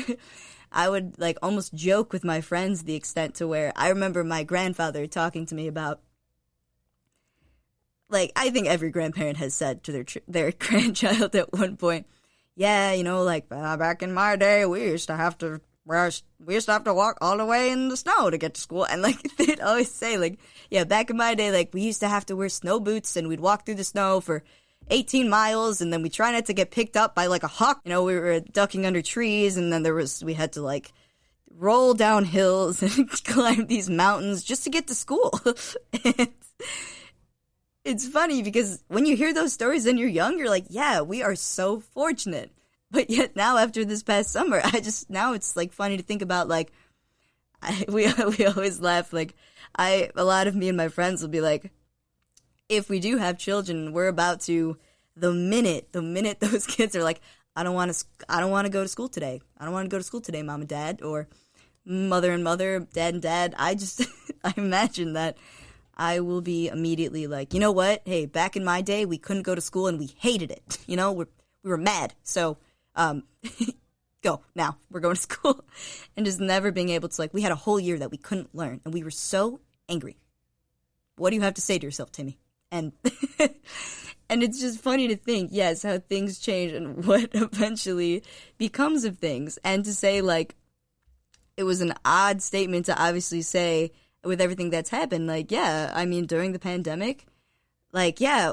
I would almost joke with my friends the extent to where I remember my grandfather talking to me about, I think every grandparent has said to their grandchild at one point, yeah, back in my day, we used to have to walk all the way in the snow to get to school. And they'd always say, yeah, back in my day, we used to have to wear snow boots and we'd walk through the snow for 18 miles, and then we try not to get picked up by a hawk. We were ducking under trees, and then we had to roll down hills and climb these mountains just to get to school. And it's funny because when you hear those stories and you're young, you're like, yeah, we are so fortunate. But yet now after this past summer, now it's like funny to think about, like, we always laugh. Like, a lot of me and my friends will be like, if we do have children, we're about to, the minute those kids are like, I don't want to go to school today. I don't want to go to school today, mom and dad, or mother and mother, dad and dad. I imagine that I will be immediately like, you know what? Hey, back in my day, we couldn't go to school and we hated it. You know, we were mad. So, go now. We're going to school. And just never being able to, like, we had a whole year that we couldn't learn and we were so angry. What do you have to say to yourself, Timmy? And and it's just funny to think, yes, how things change and what eventually becomes of things. And to say, like, it was an odd statement to obviously say with everything that's happened. Like, yeah, I mean, during the pandemic, like, yeah.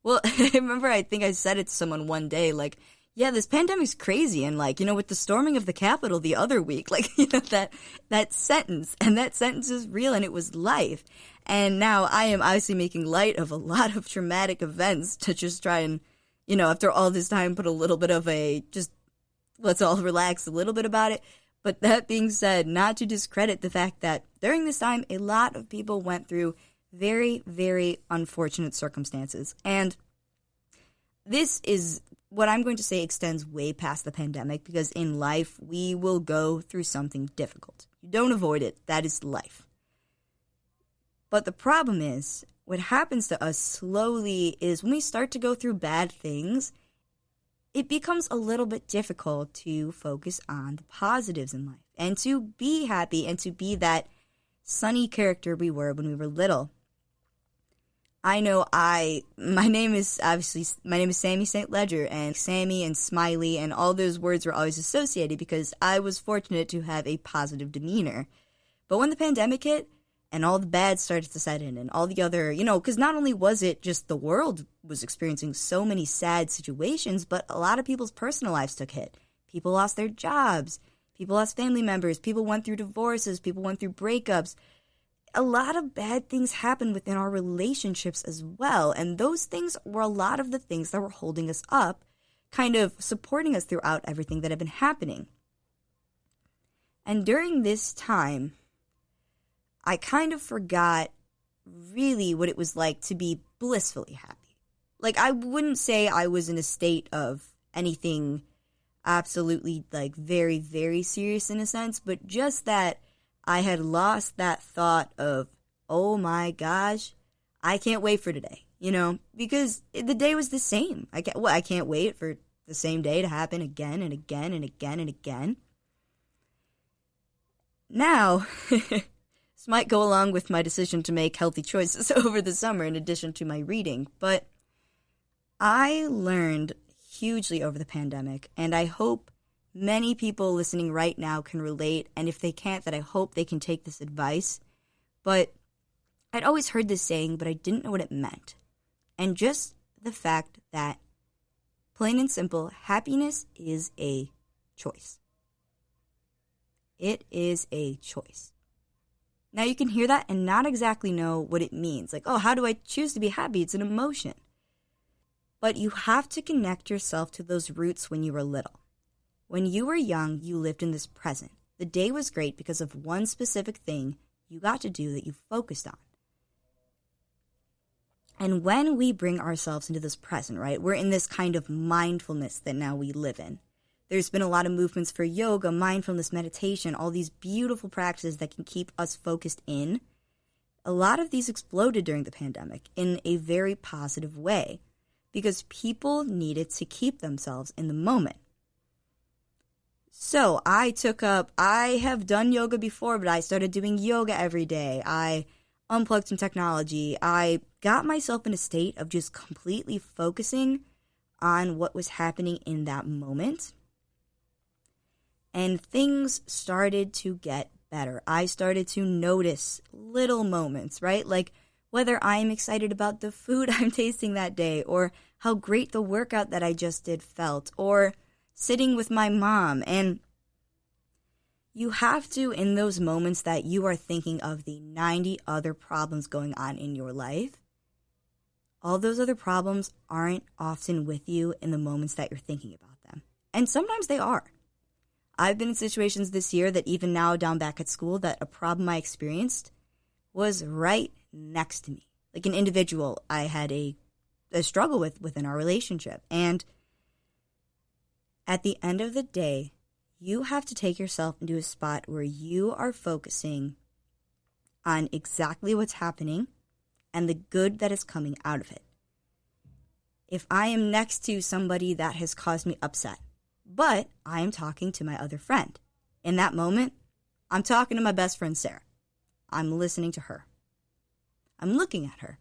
Well, I remember I think I said it to someone one day, like, yeah, this pandemic's crazy. And, like, you know, with the storming of the Capitol the other week, like, you know, that sentence, and that sentence is real and it was life. And now I am obviously making light of a lot of traumatic events to just try and, you know, after all this time, put a little bit of just let's all relax a little bit about it. But that being said, not to discredit the fact that during this time, a lot of people went through very, very unfortunate circumstances. And this is what I'm going to say extends way past the pandemic, because in life, we will go through something difficult. You don't avoid it. That is life. But the problem is, what happens to us slowly is when we start to go through bad things, it becomes a little bit difficult to focus on the positives in life and to be happy and to be that sunny character we were when we were little. I know my name is Sammi St. Ledger, and Sammi and Smiley and all those words were always associated because I was fortunate to have a positive demeanor. But when the pandemic hit, and all the bad started to set in, and all the other, you know, because not only was it just the world was experiencing so many sad situations, but a lot of people's personal lives took hit. People lost their jobs. People lost family members. People went through divorces. People went through breakups. A lot of bad things happened within our relationships as well. And those things were a lot of the things that were holding us up, kind of supporting us throughout everything that had been happening. And during this time, I kind of forgot really what it was like to be blissfully happy. Like, I wouldn't say I was in a state of anything absolutely, like, very, very serious in a sense, but just that I had lost that thought of, oh my gosh, I can't wait for today, you know, because the day was the same. I can't wait for the same day to happen again and again and again and again. Now, this might go along with my decision to make healthy choices over the summer in addition to my reading, but I learned hugely over the pandemic, and I hope many people listening right now can relate, and if they can't, that I hope they can take this advice. But I'd always heard this saying, but I didn't know what it meant. And just the fact that, plain and simple, happiness is a choice. It is a choice. Now you can hear that and not exactly know what it means. Like, oh, how do I choose to be happy? It's an emotion. But you have to connect yourself to those roots when you were little. When you were young, you lived in this present. The day was great because of one specific thing you got to do that you focused on. And when we bring ourselves into this present, right, we're in this kind of mindfulness that now we live in. There's been a lot of movements for yoga, mindfulness, meditation, all these beautiful practices that can keep us focused in. A lot of these exploded during the pandemic in a very positive way because people needed to keep themselves in the moment. So I have done yoga before, but I started doing yoga every day. I unplugged some technology. I got myself in a state of just completely focusing on what was happening in that moment. And things started to get better. I started to notice little moments, right? Like whether I'm excited about the food I'm tasting that day, or how great the workout that I just did felt, or sitting with my mom. And you have to, in those moments that you are thinking of the 90 other problems going on in your life, all those other problems aren't often with you in the moments that you're thinking about them. And sometimes they are. I've been in situations this year that even now down back at school that a problem I experienced was right next to me. Like an individual I had a struggle with within our relationship. And at the end of the day, you have to take yourself into a spot where you are focusing on exactly what's happening and the good that is coming out of it. If I am next to somebody that has caused me upset, but I am talking to my other friend, in that moment, I'm talking to my best friend, Sarah. I'm listening to her. I'm looking at her.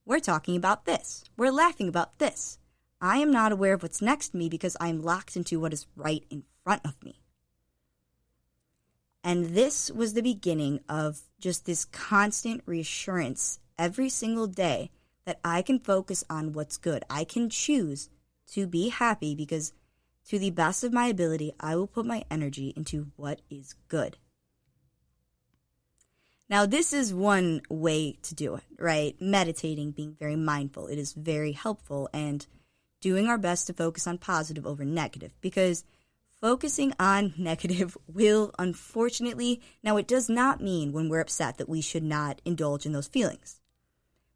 We're talking about this. We're laughing about this. I am not aware of what's next to me because I am locked into what is right in front of me. And this was the beginning of just this constant reassurance every single day that I can focus on what's good. I can choose to be happy because to the best of my ability, I will put my energy into what is good. Now, this is one way to do it, right? Meditating, being very mindful. It is very helpful, and doing our best to focus on positive over negative, because focusing on negative will, unfortunately, now it does not mean when we're upset that we should not indulge in those feelings.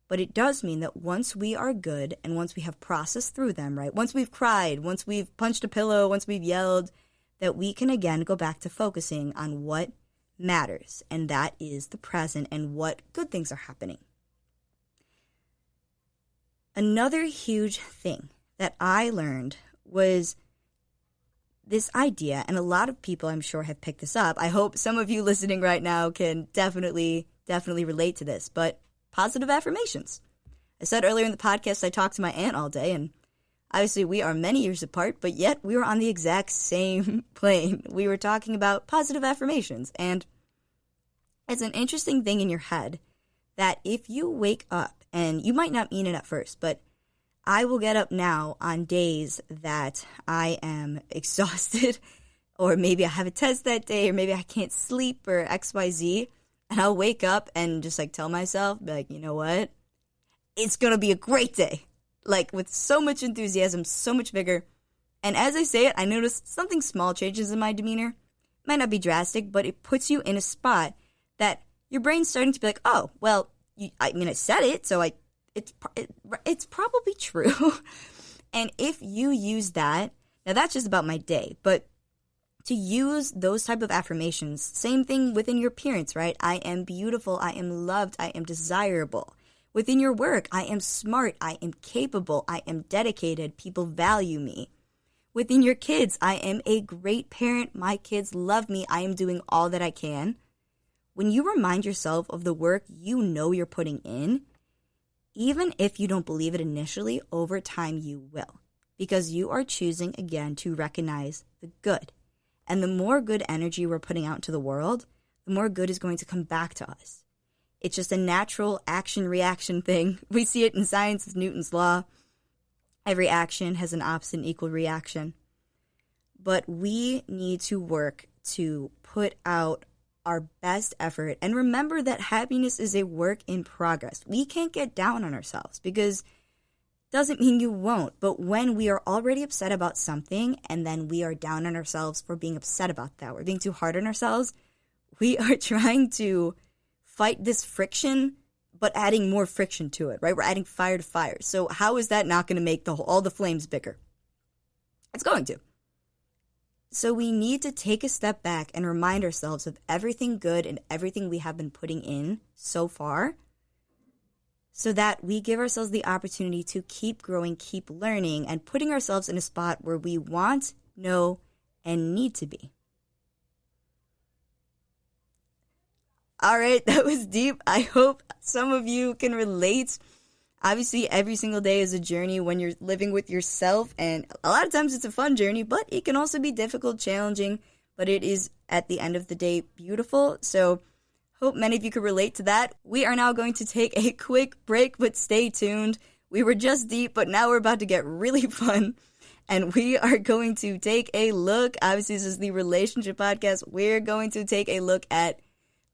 But it does mean that once we are good and once we have processed through them, right? Once we've cried, once we've punched a pillow, once we've yelled, that we can again go back to focusing on what matters, and that is the present and what good things are happening. Another huge thing that I learned was this idea, and a lot of people I'm sure have picked this up. I hope some of you listening right now can definitely relate to this, but positive affirmations. I said earlier in the podcast I talked to my aunt all day, and obviously we are many years apart, but yet we were on the exact same plane. We were talking about positive affirmations, and it's an interesting thing in your head that if you wake up, and you might not mean it at first, but I will get up now on days that I am exhausted, or maybe I have a test that day, or maybe I can't sleep, or XYZ, and I'll wake up and just tell myself, you know what? It's going to be a great day. With so much enthusiasm, so much vigor. And as I say it, I notice something small changes in my demeanor. It might not be drastic, but it puts you in a spot that your brain's starting to be oh, well, I said it, so it's probably true. And if you use that, now that's just about my day, but to use those type of affirmations, same thing within your appearance, right? I am beautiful, I am loved, I am desirable. Within your work, I am smart, I am capable, I am dedicated, people value me. Within your kids, I am a great parent, my kids love me, I am doing all that I can. When you remind yourself of the work you know you're putting in, even if you don't believe it initially, over time you will. Because you are choosing, again, to recognize the good. And the more good energy we're putting out into the world, the more good is going to come back to us. It's just a natural action-reaction thing. We see it in science with Newton's law. Every action has an opposite and equal reaction. But we need to work to put out our best effort and remember that happiness is a work in progress. We can't get down on ourselves because doesn't mean you won't. But when we are already upset about something and then we are down on ourselves for being upset about that, we're being too hard on ourselves, we are trying to fight this friction, but adding more friction to it, right? We're adding fire to fire. So how is that not going to make all the flames bigger? It's going to. So we need to take a step back and remind ourselves of everything good and everything we have been putting in so far so that we give ourselves the opportunity to keep growing, keep learning, and putting ourselves in a spot where we want, know, and need to be. All right, that was deep. I hope some of you can relate. Obviously, every single day is a journey when you're living with yourself, and a lot of times it's a fun journey, but it can also be difficult, challenging, but it is, at the end of the day, beautiful. So hope many of you could relate to that. We are now going to take a quick break, but stay tuned. We were just deep, but now we're about to get really fun. And we are going to take a look, obviously this is the relationship podcast, we're going to take a look at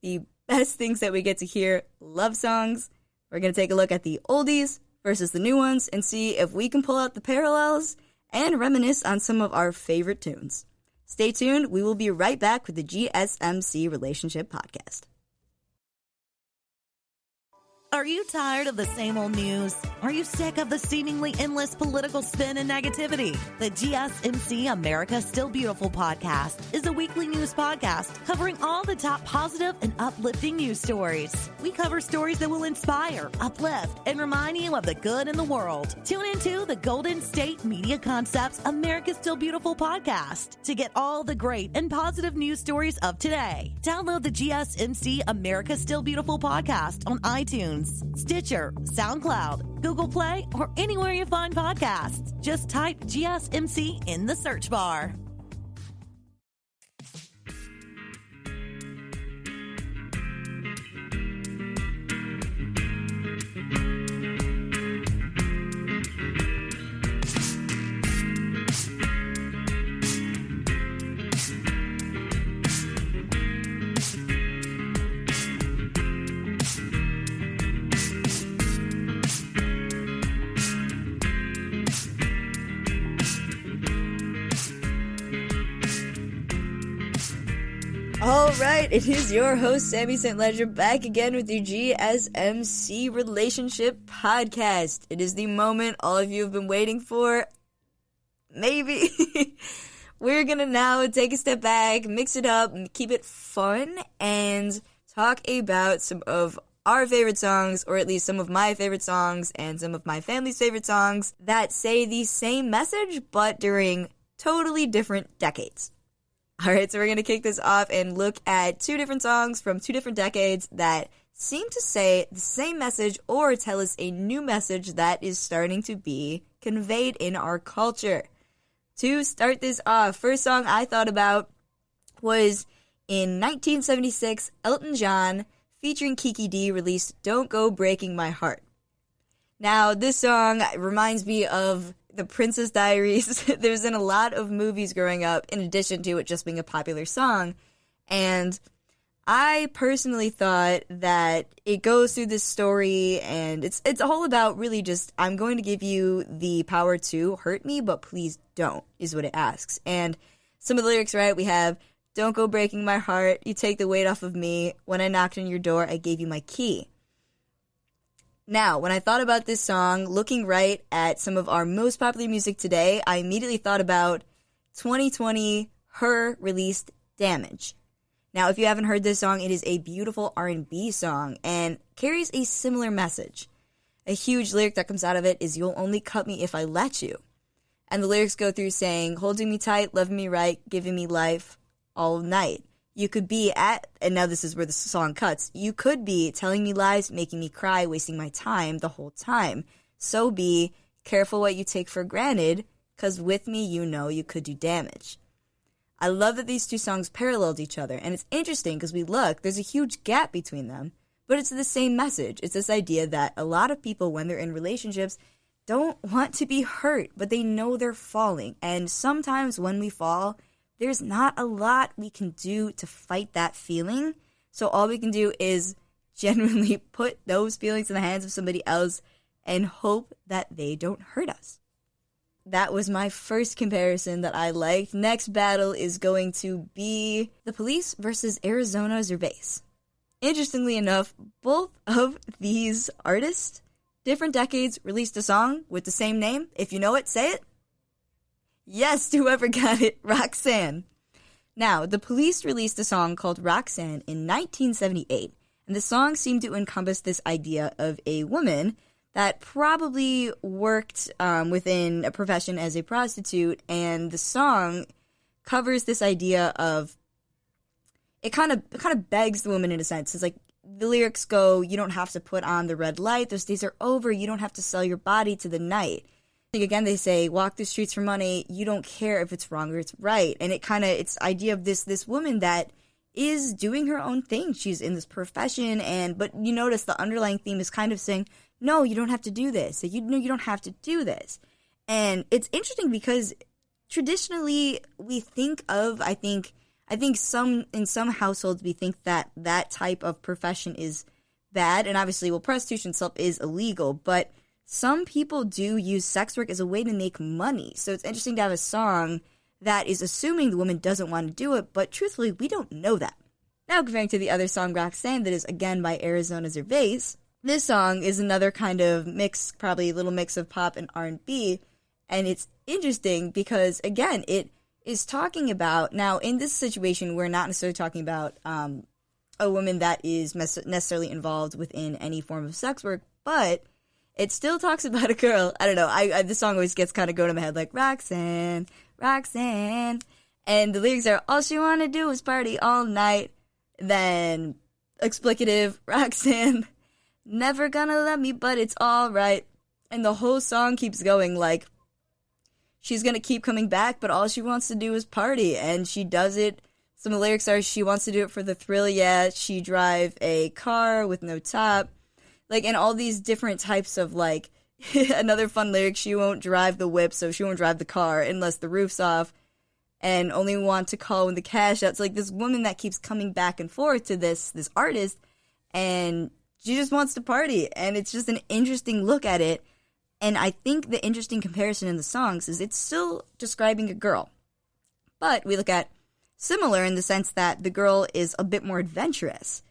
the best things that we get to hear, love songs. We're going to take a look at the oldies versus the new ones and see if we can pull out the parallels and reminisce on some of our favorite tunes. Stay tuned, we will be right back with the GSMC Relationship Podcast. Are you tired of the same old news? Are you sick of the seemingly endless political spin and negativity? The GSMC America Still Beautiful podcast is a weekly news podcast covering all the top positive and uplifting news stories. We cover stories that will inspire, uplift, and remind you of the good in the world. Tune into the Golden State Media Concepts America Still Beautiful podcast to get all the great and positive news stories of today. Download the GSMC America Still Beautiful podcast on iTunes, Stitcher, SoundCloud, Google Play, or anywhere you find podcasts. Just type GSMC in the search bar. All right, it is your host, Sammi St. Ledger, back again with your GSMC Relationship Podcast. It is the moment all of you have been waiting for. Maybe. We're going to now take a step back, mix it up, and keep it fun, and talk about some of our favorite songs, or at least some of my favorite songs, and some of my family's favorite songs that say the same message, but during totally different decades. All right, so we're going to kick this off and look at two different songs from two different decades that seem to say the same message or tell us a new message that is starting to be conveyed in our culture. To start this off, first song I thought about was in 1976, Elton John featuring Kiki D released Don't Go Breaking My Heart. Now, this song reminds me of The Princess Diaries. There's been a lot of movies growing up, in addition to it just being a popular song. And I personally thought that it goes through this story, and it's all about really just, I'm going to give you the power to hurt me, but please don't, is what it asks. And some of the lyrics, right, we have, don't go breaking my heart, you take the weight off of me, when I knocked on your door, I gave you my key. Now, when I thought about this song, looking right at some of our most popular music today, I immediately thought about 2020, Her released Damage. Now, if you haven't heard this song, it is a beautiful R&B song and carries a similar message. A huge lyric that comes out of it is, you'll only cut me if I let you. And the lyrics go through saying, holding me tight, loving me right, giving me life all night. You could be at, and now this is where the song cuts, you could be telling me lies, making me cry, wasting my time the whole time. So be careful what you take for granted, because with me you know you could do damage. I love that these two songs paralleled each other, and it's interesting because we look, there's a huge gap between them, but it's the same message. It's this idea that a lot of people, when they're in relationships, don't want to be hurt, but they know they're falling. And sometimes when we fall, there's not a lot we can do to fight that feeling. So all we can do is genuinely put those feelings in the hands of somebody else and hope that they don't hurt us. That was my first comparison that I liked. Next battle is going to be The Police versus Arizona Zervais. Interestingly enough, both of these artists, different decades, released a song with the same name. If you know it, say it. Yes, whoever got it, Roxanne. Now, The Police released a song called Roxanne in 1978, and the song seemed to encompass this idea of a woman that probably worked within a profession as a prostitute, and the song covers this idea of, it kind of begs the woman in a sense. It's like, the lyrics go, you don't have to put on the red light, those days are over, you don't have to sell your body to the night. Again, they say, walk the streets for money, you don't care if it's wrong or it's right. And it's idea of this woman that is doing her own thing. She's in this profession, but you notice the underlying theme is kind of saying, no, you don't have to do this. You know, you don't have to do this. And it's interesting because traditionally we think of, I think in some households we think that that type of profession is bad. And obviously, well, prostitution itself is illegal, but some people do use sex work as a way to make money. So it's interesting to have a song that is assuming the woman doesn't want to do it, but truthfully, we don't know that. Now, comparing to the other song, Roxanne, that is again by Arizona Gervais, this song is another kind of mix, probably a little mix of pop and R&B, and it's interesting because, again, it is talking about, now in this situation, we're not necessarily talking about a woman that is necessarily involved within any form of sex work, but it still talks about a girl. I don't know, this song always gets kind of going in my head, like, Roxanne, Roxanne, and the lyrics are, all she wanna do is party all night, then explicative, Roxanne, never gonna love me, but it's alright, and the whole song keeps going, like, she's gonna keep coming back, but all she wants to do is party, and she does it. Some of the lyrics are, she wants to do it for the thrill, yeah, she drive a car with no top, like, and all these different types of, like, another fun lyric, she won't drive the whip, so she won't drive the car unless the roof's off, and only want to call when the cash out. It's like this woman that keeps coming back and forth to this artist, and she just wants to party, and it's just an interesting look at it. And I think the interesting comparison in the songs is it's still describing a girl, but we look at similar in the sense that the girl is a bit more adventurous.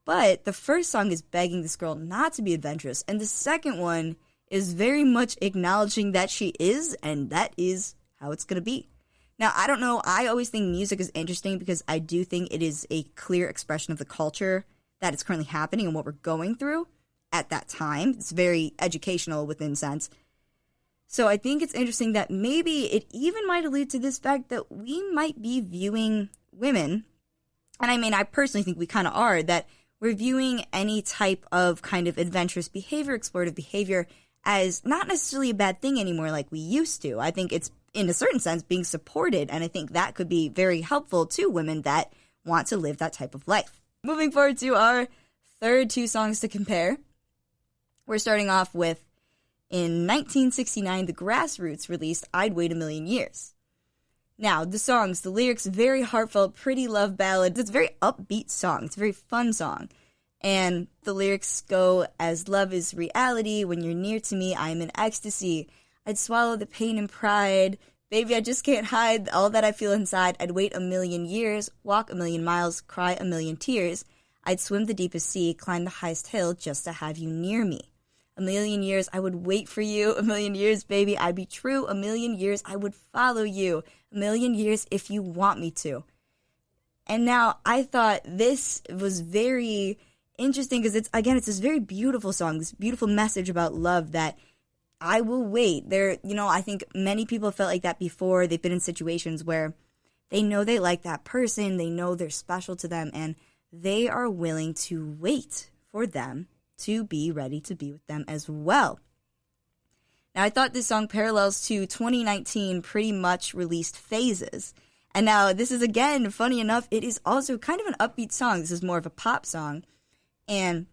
But the first song is begging this girl not to be adventurous, and the second one is very much acknowledging that she is, and that is how it's going to be. Now, I don't know, I always think music is interesting because I do think it is a clear expression of the culture that is currently happening and what we're going through at that time. It's very educational within sense. So I think it's interesting that maybe it even might allude to this fact that we might be viewing women, and I mean, I personally think we kind of are, that we're viewing any type of kind of adventurous behavior, explorative behavior, as not necessarily a bad thing anymore like we used to. I think it's, in a certain sense, being supported, and I think that could be very helpful to women that want to live that type of life. Moving forward to our third two songs to compare, we're starting off with, in 1969, the Grassroots released I'd Wait a Million Years. Now, the songs, the lyrics, very heartfelt, pretty love ballad. It's a very upbeat song. It's a very fun song. And the lyrics go, as love is reality, when you're near to me, I'm in ecstasy. I'd swallow the pain and pride. Baby, I just can't hide all that I feel inside. I'd wait a million years, walk a million miles, cry a million tears. I'd swim the deepest sea, climb the highest hill just to have you near me. A million years, I would wait for you. A million years, baby, I'd be true. A million years, I would follow you. A million years if you want me to. And now, I thought this was very interesting because it's this very beautiful song, this beautiful message about love that I will wait. I think many people have felt like that before. They've been in situations where they know they like that person, they know they're special to them, and they are willing to wait for them to be ready to be with them as well. Now, I thought this song parallels to 2019 pretty much released Phases. And now, this is, again, funny enough, it is also kind of an upbeat song. This is more of a pop song. And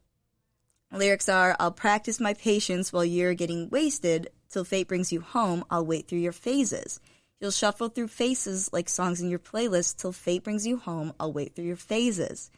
lyrics are, I'll practice my patience while you're getting wasted. Till fate brings you home, I'll wait through your phases. You'll shuffle through faces like songs in your playlist. Till fate brings you home, I'll wait through your phases.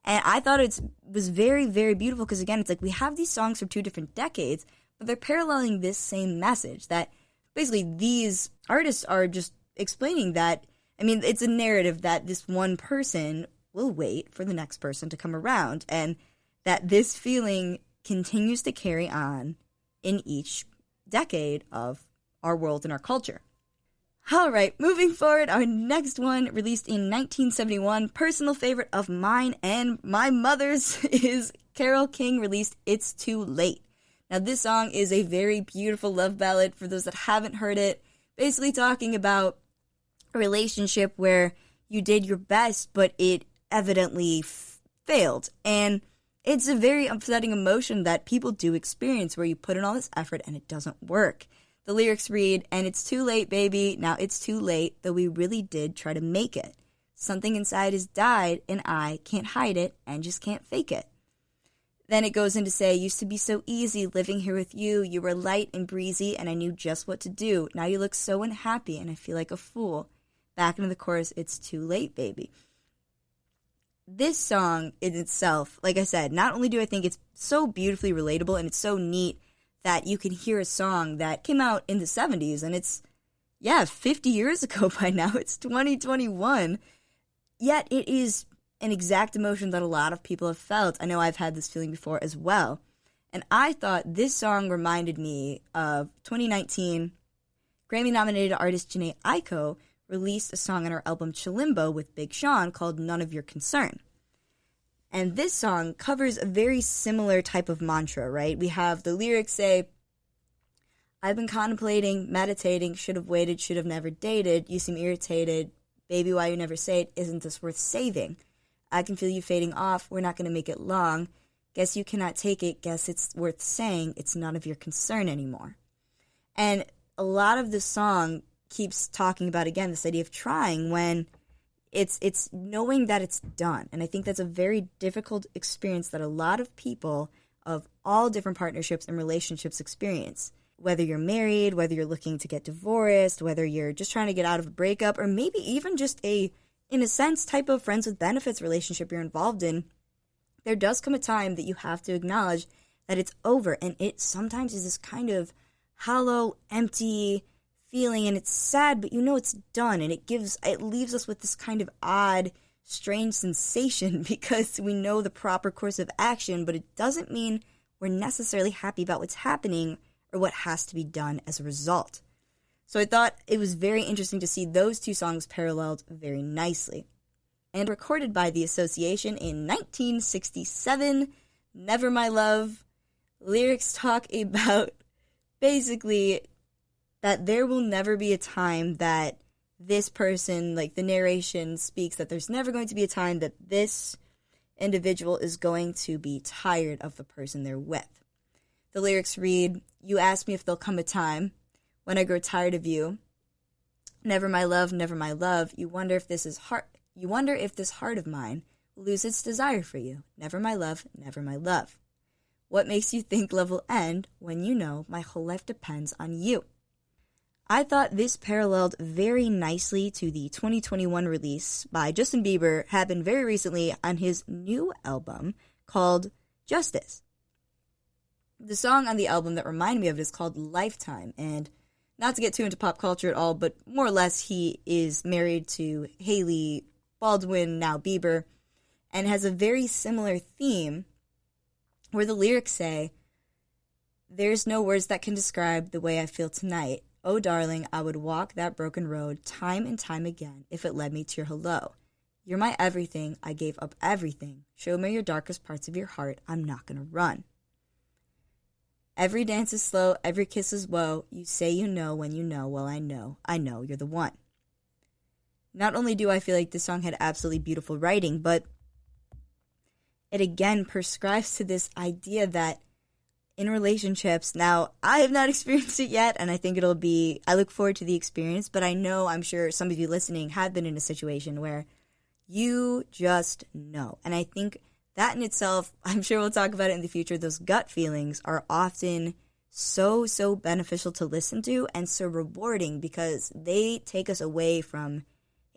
And I thought it was very, very beautiful because, again, it's like we have these songs from two different decades, but they're paralleling this same message that basically these artists are just explaining that, I mean, it's a narrative that this one person will wait for the next person to come around, and that this feeling continues to carry on in each decade of our world and our culture. All right, moving forward, our next one, released in 1971, personal favorite of mine and my mother's, is Carole King released It's Too Late. Now, this song is a very beautiful love ballad for those that haven't heard it, basically talking about a relationship where you did your best, but it evidently failed. And it's a very upsetting emotion that people do experience where you put in all this effort and it doesn't work. The lyrics read, and it's too late, baby, now it's too late, though we really did try to make it. Something inside has died, and I can't hide it and just can't fake it. Then it goes in to say, used to be so easy living here with you. You were light and breezy, and I knew just what to do. Now you look so unhappy, and I feel like a fool. Back into the chorus, it's too late, baby. This song in itself, like I said, not only do I think it's so beautifully relatable, and it's so neat that you can hear a song that came out in the 70s, and it's, 50 years ago by now. It's 2021. Yet it is an exact emotion that a lot of people have felt. I know I've had this feeling before as well. And I thought this song reminded me of 2019 Grammy-nominated artist Jhené Aiko released a song on her album Chilimbo with Big Sean called None of Your Concern. And this song covers a very similar type of mantra, right? We have the lyrics say, I've been contemplating, meditating, should have waited, should have never dated, you seem irritated, baby, why you never say it, isn't this worth saving? I can feel you fading off, we're not going to make it long, guess you cannot take it, guess it's worth saying, it's none of your concern anymore. And a lot of the song keeps talking about, again, this idea of trying when it's knowing that it's done. And I think that's a very difficult experience that a lot of people of all different partnerships and relationships experience. Whether you're married, whether you're looking to get divorced, whether you're just trying to get out of a breakup, or maybe even just in a sense, type of friends with benefits relationship you're involved in, there does come a time that you have to acknowledge that it's over. And it sometimes is this kind of hollow, empty feeling, and it's sad, but you know it's done, and it leaves us with this kind of odd, strange sensation because we know the proper course of action, but it doesn't mean we're necessarily happy about what's happening or what has to be done as a result. So I thought it was very interesting to see those two songs paralleled very nicely. And recorded by the Association in 1967, Never My Love, lyrics talk about basically that there will never be a time that this person, like the narration speaks, that there's never going to be a time that this individual is going to be tired of the person they're with. The lyrics read, you ask me if there'll come a time when I grow tired of you. Never my love, you wonder if this heart of mine will lose its desire for you. Never my love, What makes you think love will end when you know my whole life depends on you? I thought this paralleled very nicely to the 2021 release by Justin Bieber, happened very recently on his new album called Justice. The song on the album that reminded me of it is called Lifetime, and not to get too into pop culture at all, but more or less he is married to Hailey Baldwin, now Bieber, and has a very similar theme where the lyrics say, there's no words that can describe the way I feel tonight. Oh, darling, I would walk that broken road time and time again if it led me to your hello. You're my everything. I gave up everything. Show me your darkest parts of your heart. I'm not going to run. Every dance is slow. Every kiss is woe. You say you know when you know. Well, I know you're the one. Not only do I feel like this song had absolutely beautiful writing, but it again prescribes to this idea that in relationships, now I have not experienced it yet, and I think I look forward to the experience, but I'm sure some of you listening have been in a situation where you just know. And I think that in itself, I'm sure we'll talk about it in the future, those gut feelings are often so beneficial to listen to and so rewarding because they take us away from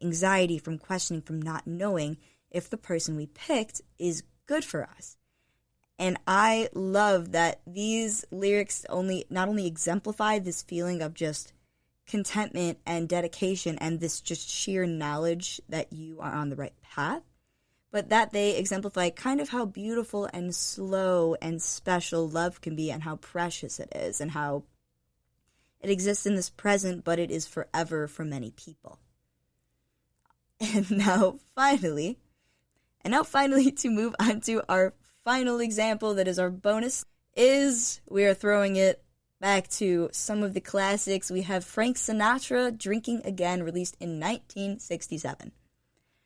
anxiety, from questioning, from not knowing if the person we picked is good for us. And I love that these lyrics not only exemplify this feeling of just contentment and dedication and this just sheer knowledge that you are on the right path, but that they exemplify kind of how beautiful and slow and special love can be and how precious it is and how it exists in this present, but it is forever for many people. And now finally to move on to our final example that is our bonus is we are throwing it back to some of the classics. We have Frank Sinatra, Drinking Again, released in 1967.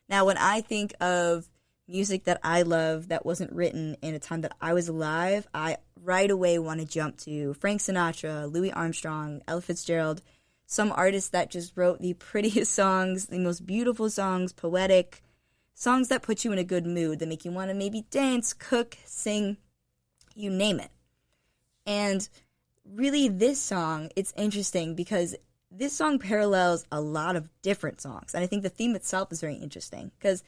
Now, when I think of music that I love that wasn't written in a time that I was alive, I right away want to jump to Frank Sinatra, Louis Armstrong, Ella Fitzgerald, some artists that just wrote the prettiest songs, the most beautiful songs, poetic songs that put you in a good mood, that make you want to maybe dance, cook, sing. you name it. And really this song, it's interesting because this song parallels a lot of different songs. And I think the theme itself is very interesting because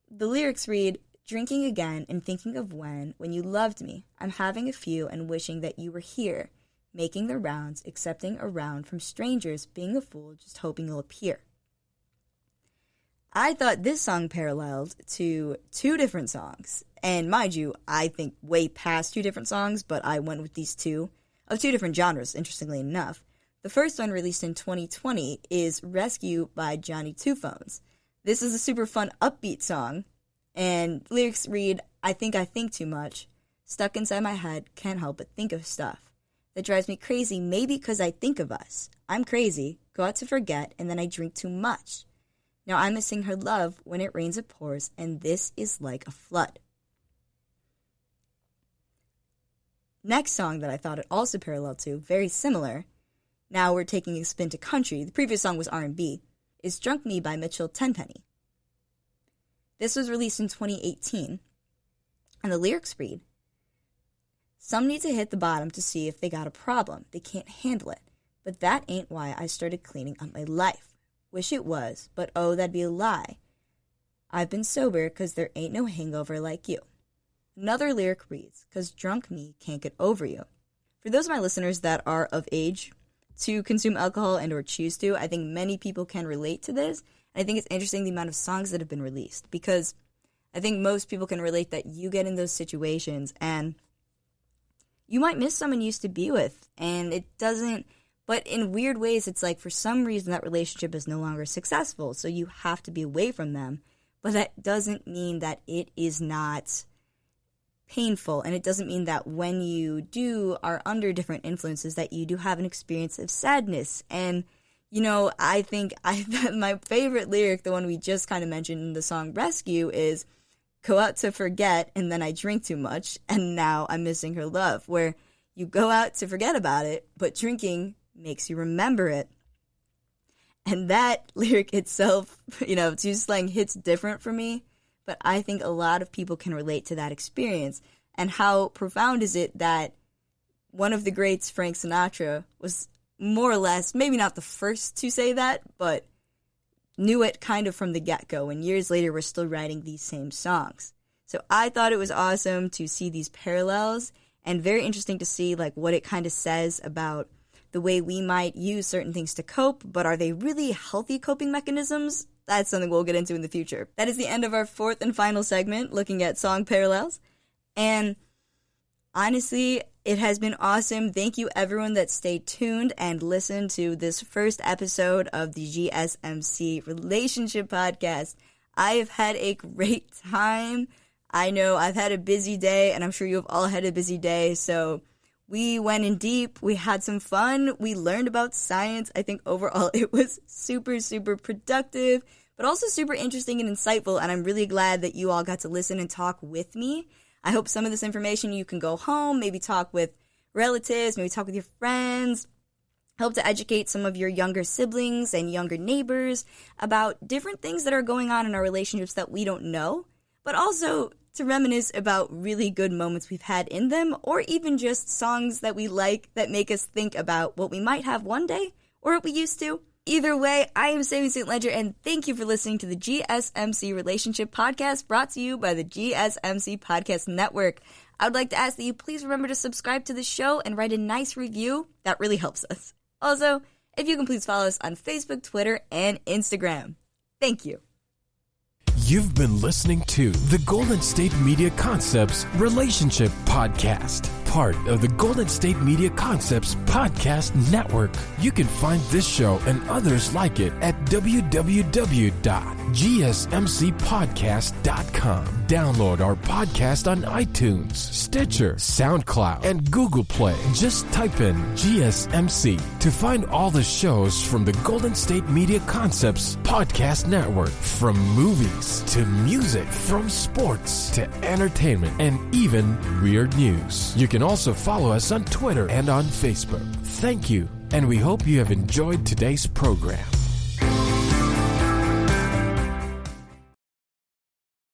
the lyrics read, drinking again and thinking of when you loved me. I'm having a few and wishing that you were here. Making the rounds, accepting a round from strangers, being a fool, just hoping you'll appear. I thought this song paralleled to two different songs. And mind you, I think way past two different songs, but I went with these two of two different genres, interestingly enough. The first one, released in 2020, is Rescue by Johnny Two Phones. This is a super fun, upbeat song, and lyrics read, I think too much. Stuck inside my head, can't help but think of stuff that drives me crazy, maybe because I think of us. I'm crazy, go out to forget, and then I drink too much. Now I'm missing her love, when it rains it pours, and this is like a flood. Next song that I thought it also paralleled to, very similar, now we're taking a spin to country, the previous song was R&B, is Drunk Me by Mitchell Tenpenny. This was released in 2018, and the lyrics read, some need to hit the bottom to see if they got a problem. They can't handle it. But that ain't why I started cleaning up my life. Wish it was, but oh, that'd be a lie. I've been sober 'cause there ain't no hangover like you. Another lyric reads, 'cause drunk me can't get over you. For those of my listeners that are of age to consume alcohol and or choose to, I think many people can relate to this. And I think it's interesting the amount of songs that have been released because I think most people can relate that you get in those situations and you might miss someone you used to be with, and it doesn't, but in weird ways, it's like for some reason that relationship is no longer successful, so you have to be away from them, but that doesn't mean that it is not painful, and it doesn't mean that when you are under different influences that you do have an experience of sadness, and, you know, I think my favorite lyric, the one we just kind of mentioned in the song Rescue, is, go out to forget, and then I drink too much, and now I'm missing her love, where you go out to forget about it, but drinking makes you remember it. And that lyric itself, you know, two slang hits different for me, but I think a lot of people can relate to that experience. And how profound is it that one of the greats, Frank Sinatra, was more or less, maybe not the first to say that, but knew it kind of from the get-go, and years later we're still writing these same songs. So I thought it was awesome to see these parallels, and very interesting to see like what it kind of says about the way we might use certain things to cope, but are they really healthy coping mechanisms? That's something we'll get into in the future. That is the end of our fourth and final segment, looking at song parallels. And honestly, it has been awesome. Thank you everyone that stayed tuned and listened to this first episode of the GSMC Relationship Podcast. I have had a great time. I know I've had a busy day, and I'm sure you have all had a busy day. So we went in deep. We had some fun. We learned about science. I think overall it was super, super productive, but also super interesting and insightful. And I'm really glad that you all got to listen and talk with me. I hope some of this information you can go home, maybe talk with relatives, maybe talk with your friends, help to educate some of your younger siblings and younger neighbors about different things that are going on in our relationships that we don't know, but also to reminisce about really good moments we've had in them, or even just songs that we like that make us think about what we might have one day or what we used to. Either way, I am Sammi St. Ledger, and thank you for listening to the GSMC Relationship Podcast, brought to you by the GSMC Podcast Network. I would like to ask that you please remember to subscribe to the show and write a nice review. That really helps us. Also, if you can please follow us on Facebook, Twitter, and Instagram. Thank you. You've been listening to the Golden State Media Concepts Relationship Podcast, part of the Golden State Media Concepts Podcast Network. You can find this show and others like it at www.gsmcpodcast.com. Download our podcast on iTunes, Stitcher, SoundCloud, and Google Play. Just type in GSMC to find all the shows from the Golden State Media Concepts Podcast Network, from movies to music, from sports to entertainment, and even weird news. You can also follow us on Twitter and on Facebook. Thank you, and we hope you have enjoyed today's program.